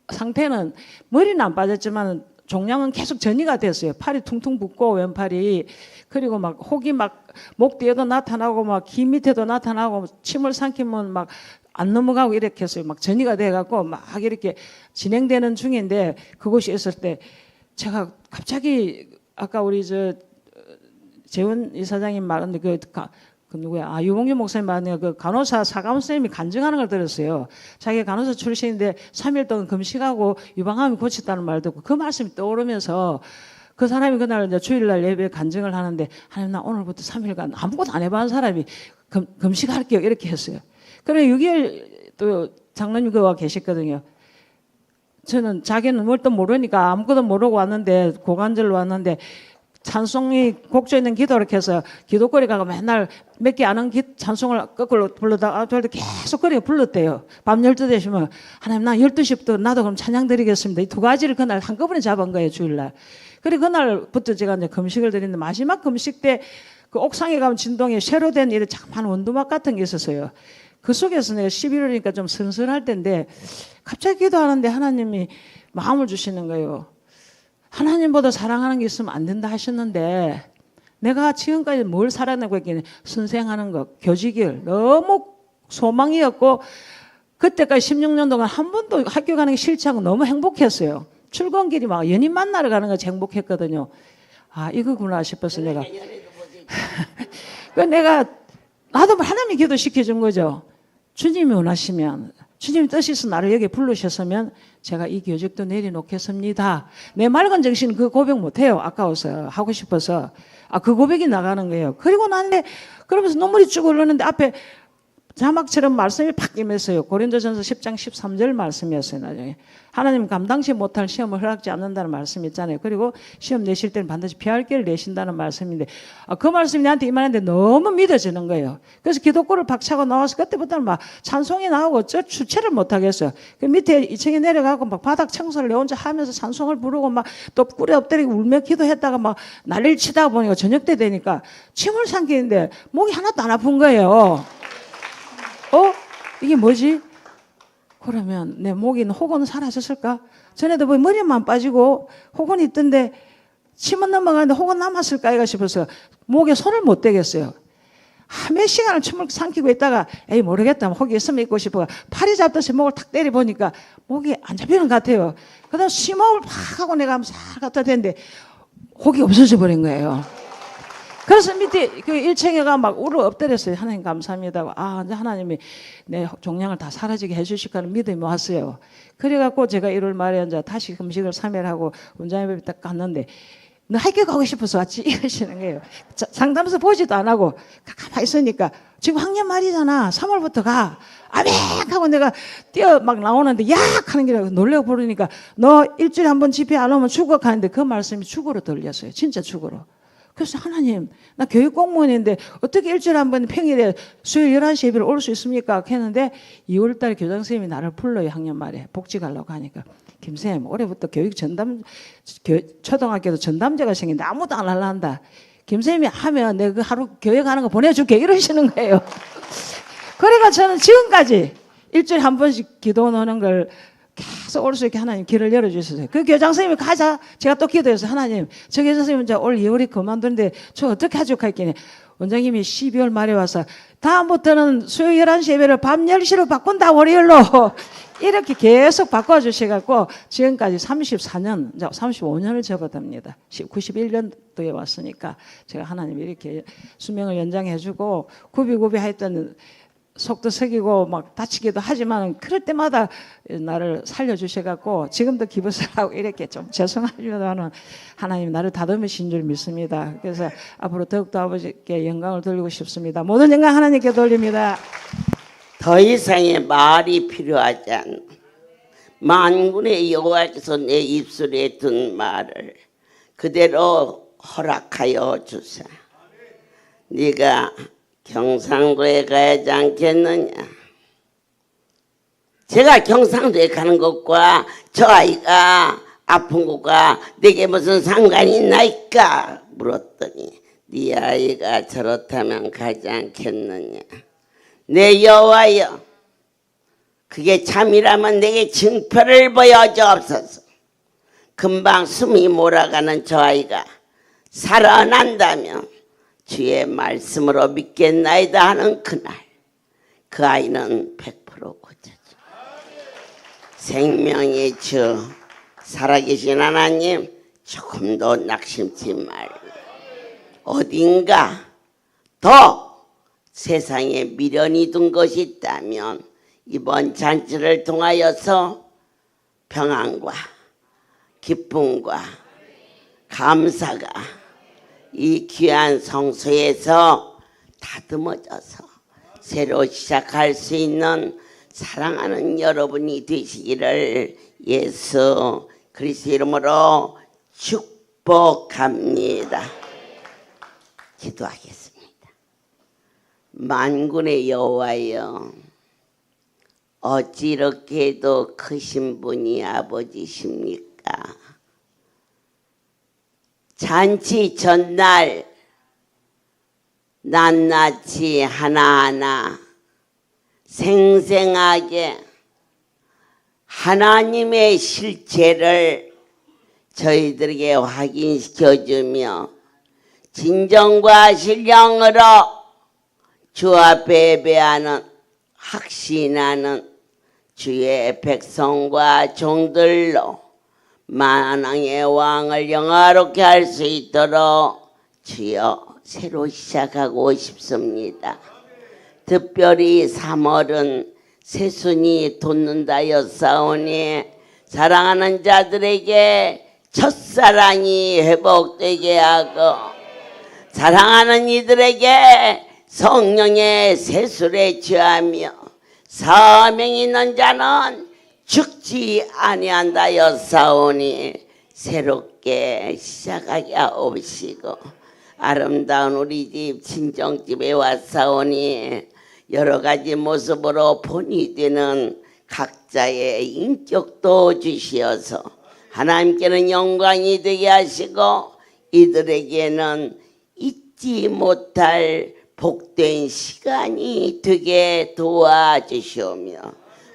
상태는 머리는 안 빠졌지만 종양은 계속 전이가 됐어요. 팔이 퉁퉁 붓고 왼팔이. 그리고 막 혹이 막 목 뒤에도 나타나고 막 귀 밑에도 나타나고 침을 삼키면 막 안 넘어가고 이렇게 했어요. 막 전이가 돼갖고 막 이렇게 진행되는 중인데 그곳이 있을 때 제가 갑자기 아까 우리 재훈 이사장님 말하는데 그 누구야? 유봉규 목사님 말하는 그 간호사 사감 선생님이 간증하는 걸 들었어요. 자기가 간호사 출신인데 3일 동안 금식하고 유방암이 고쳤다는 말 듣고 그 말씀이 떠오르면서 그 사람이 그날 이제 주일날 예배 간증을 하는데 하나님 나 오늘부터 3일간 아무것도 안 해본 사람이 금식할게요 이렇게 했어요. 그래 6일 또 장로님 그와 계셨거든요. 저는 자기는 뭘 또 모르니까 아무것도 모르고 왔는데 고관절로 왔는데 찬송이 곡조 있는 기도 이렇게 해서 기도거리 가고 맨날 몇 개 아는 찬송을 거꾸로 불러다가 계속 거리가 불렀대요. 밤 12시 되시면 하나님 나 12시부터 나도 그럼 찬양 드리겠습니다. 이 두 가지를 그날 한꺼번에 잡은 거예요. 주일날. 그리고 그날부터 제가 이제 금식을 드리는데 마지막 금식 때 그 옥상에 가면 진동에 쇠로 된 이런 자그마한 원두막 같은 게 있었어요. 그 속에서 내가 11월이니까 좀 선선할 텐데 갑자기 기도하는데 하나님이 마음을 주시는 거예요. 하나님보다 사랑하는 게 있으면 안 된다 하셨는데 내가 지금까지 뭘 살아내고 있겠냐. 선생하는 것, 교직일 너무 소망이었고 그때까지 16년 동안 한 번도 학교 가는 게 싫지 않고 너무 행복했어요. 출근길이 막 연인 만나러 가는 거 행복했거든요. 아 이거구나 싶어서 내가 그 내가 나도 하나님이 기도시켜 준 거죠. 주님이 원하시면 주님 뜻이서 나를 여기 부르셨으면 제가 이 교직도 내려놓겠습니다. 내 맑은 정신 그 고백 못해요. 아까워서 하고 싶어서 그 고백이 나가는 거예요. 그리고 나는 그러면서 눈물이 쭉 흐르는데 앞에 자막처럼 말씀이 팍 임했어요. 고린도전서 10장 13절 말씀이었어요. 나중에 하나님 감당치 못할 시험을 허락지 않는다는 말씀이 있잖아요. 그리고 시험 내실 때는 반드시 피할 길을 내신다는 말씀인데 그 말씀이 나한테 임하는데 너무 믿어지는 거예요. 그래서 기독교를 박차고 나와서 그때부터는 막 찬송이 나오고 저 주체를 못하겠어요. 그 밑에 2층에 내려가고 막 바닥 청소를 내 혼자 하면서 찬송을 부르고 막 또 꿀에 엎드리고 울며 기도했다가 막 난리를 치다 보니까 저녁 때 되니까 침을 삼키는데 목이 하나도 안 아픈 거예요. 이게 뭐지? 그러면 내 목이 혹은 사라졌을까? 전에도 뭐 머리만 빠지고 혹은 있던데 침은 넘어가는데 혹은 남았을까 이가 싶어서 목에 손을 못 대겠어요. 몇 시간을 침을 삼키고 있다가 에이 모르겠다 혹이 있으면 있고 싶어 팔이 잡듯이 목을 탁 때려보니까 목이 안 잡히는 것 같아요. 그 다음 심호흡을 팍 하고 내가 싹 갖다 댔는데 혹이 없어져 버린 거예요. 그래서 밑에 그 1층에가 막 울어 엎드렸어요. 하나님 감사합니다. 이제 하나님이 내 종량을 다 사라지게 해주실 거는 믿음이 왔어요. 그래갖고 제가 1월 말에 이제 다시 금식을 3일 하고 원장님이 딱 갔는데 너 학교 가고 싶어서 왔지? 이러시는 거예요. 상담소 보지도 안 하고 가만히 있으니까 지금 학년 말이잖아. 3월부터 가. 아멘! 하고 내가 뛰어 막 나오는데 약! 하는 게 놀래고 부르니까 너 일주일에 한 번 집회 안 오면 죽어 가는데 그 말씀이 죽으로 들렸어요. 진짜 죽으로. 그래서 하나님 나 교육 공무원인데 어떻게 일주일에 한 번 평일에 수요일 11시 예배를 올 수 있습니까? 했는데 2월 달에 교장 선생님이 나를 불러요. 학년 말에 복지 가려고 하니까 김쌤 올해부터 교육 전담 초등학교도 전담자가 생긴데 아무도 안 할란다. 김쌤이 하면 내가 그 하루 교회 가는 거 보내줄게 이러시는 거예요. 그래가 저는 지금까지 일주일에 한 번씩 기도 오는 걸 계속 올 수 있게 하나님 길을 열어주셨어요. 그 교장 선생님이 가자. 제가 또 기도해서 하나님 저 교장 선생님 이제 올 2월에 그만두는데 저 어떻게 하죠? 할게니 원장님이 12월 말에 와서 다음부터는 수요일 11시 예배를 밤 10시로 바꾼다 월요일로 이렇게 계속 바꿔주셔갖고 지금까지 34년 이제 35년을 접어듭니다. 91년도에 왔으니까 제가 하나님 이렇게 수명을 연장해주고 구비구비 하였던 속도 새기고 막 다치기도 하지만 그럴 때마다 나를 살려주셔갖고 지금도 기부를 하고 이렇게 좀 죄송하지만 하나님 나를 다듬으신 줄 믿습니다. 그래서 앞으로 더욱더 아버지께 영광을 돌리고 싶습니다. 모든 영광 하나님께 돌립니다. 더 이상의 말이 필요하지 않아. 만군의 여호와께서 내 입술에 둔 말을 그대로 허락하여 주사. 네가 경상도에 가야지 않겠느냐. 제가 경상도에 가는 것과 저 아이가 아픈 것과 내게 무슨 상관이 있나이까 물었더니 네 아이가 저렇다면 가지 않겠느냐. 내 여호와여 그게 참이라면 내게 증표를 보여주옵소서. 금방 숨이 몰아가는 저 아이가 살아난다면 주의 말씀으로 믿겠나이다 하는 그날 그 아이는 100% 고쳐져. 생명의 주 살아계신 하나님 조금도 낙심치 말고 어딘가 더 세상에 미련이 둔 것이 있다면 이번 잔치를 통하여서 평안과 기쁨과 감사가 이 귀한 성소에서 다듬어져서 새로 시작할 수 있는 사랑하는 여러분이 되시기를 예수 그리스도 이름으로 축복합니다. 기도하겠습니다. 만군의 여호와여 어찌 이렇게도 크신 분이 아버지십니까? 잔치 전날 낱낱이 하나하나 생생하게 하나님의 실체를 저희들에게 확인시켜주며 진정과 신령으로 주 앞에 예배하는 확신하는 주의 백성과 종들로 만왕의 왕을 영화롭게 할 수 있도록 주여 새로 시작하고 싶습니다. 특별히 3월은 새순이 돋는다였사오니 사랑하는 자들에게 첫사랑이 회복되게 하고 사랑하는 이들에게 성령의 세술에 취하며 사명이 있는 자는 죽지 아니한다였사오니 새롭게 시작하게 하옵시고 아름다운 우리 집 친정집에 왔사오니 여러 가지 모습으로 본이 되는 각자의 인격도 주시어서 하나님께는 영광이 되게 하시고 이들에게는 잊지 못할 복된 시간이 되게 도와주시오며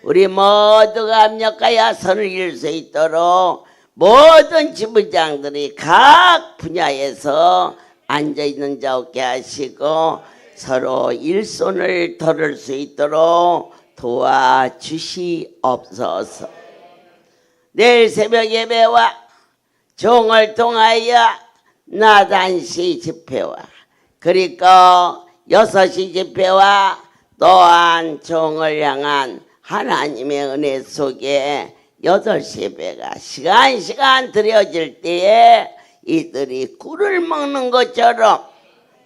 우리 모두가 합력하여 선을 이룰 수 있도록 모든 지부장들이 각 분야에서 앉아있는 자 없게 하시고 서로 일손을 덜을 수 있도록 도와주시옵소서. 내일 새벽 예배와 종을 통하여 나단시 집회와 그리고 6시 집회와 또한 종을 향한 하나님의 은혜 속에 8시 예배가 시간 드려질 때에 이들이 꿀을 먹는 것처럼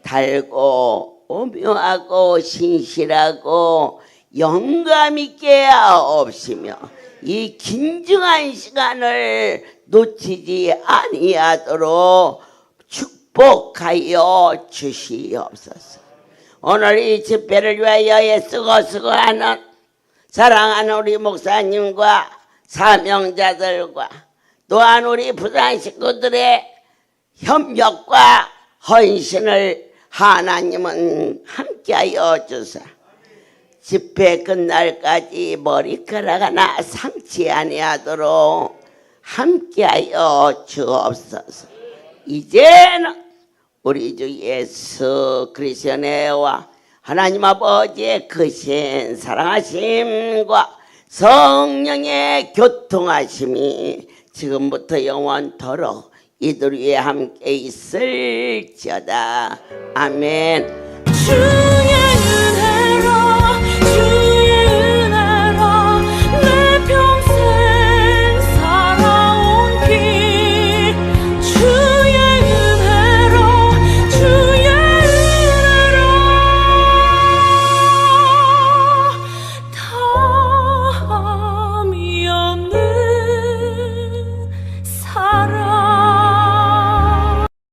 달고 오묘하고 신실하고 영감 있게 하옵시며 이 긴중한 시간을 놓치지 아니하도록 축복하여 주시옵소서. 오늘 이 집회를 위하여 애쓰고하는 사랑하는 우리 목사님과 사명자들과 또한 우리 부산 식구들의 협력과 헌신을 하나님은 함께하여 주사 집회 끝날까지 머리카락 하나 상치 아니하도록 함께하여 주옵소서. 이제는 우리 주 예수 그리스도의 은혜와 하나님 아버지의 크신 사랑하심과 성령의 교통하심이 지금부터 영원토록 이들 위에 함께 있을지어다. 아멘.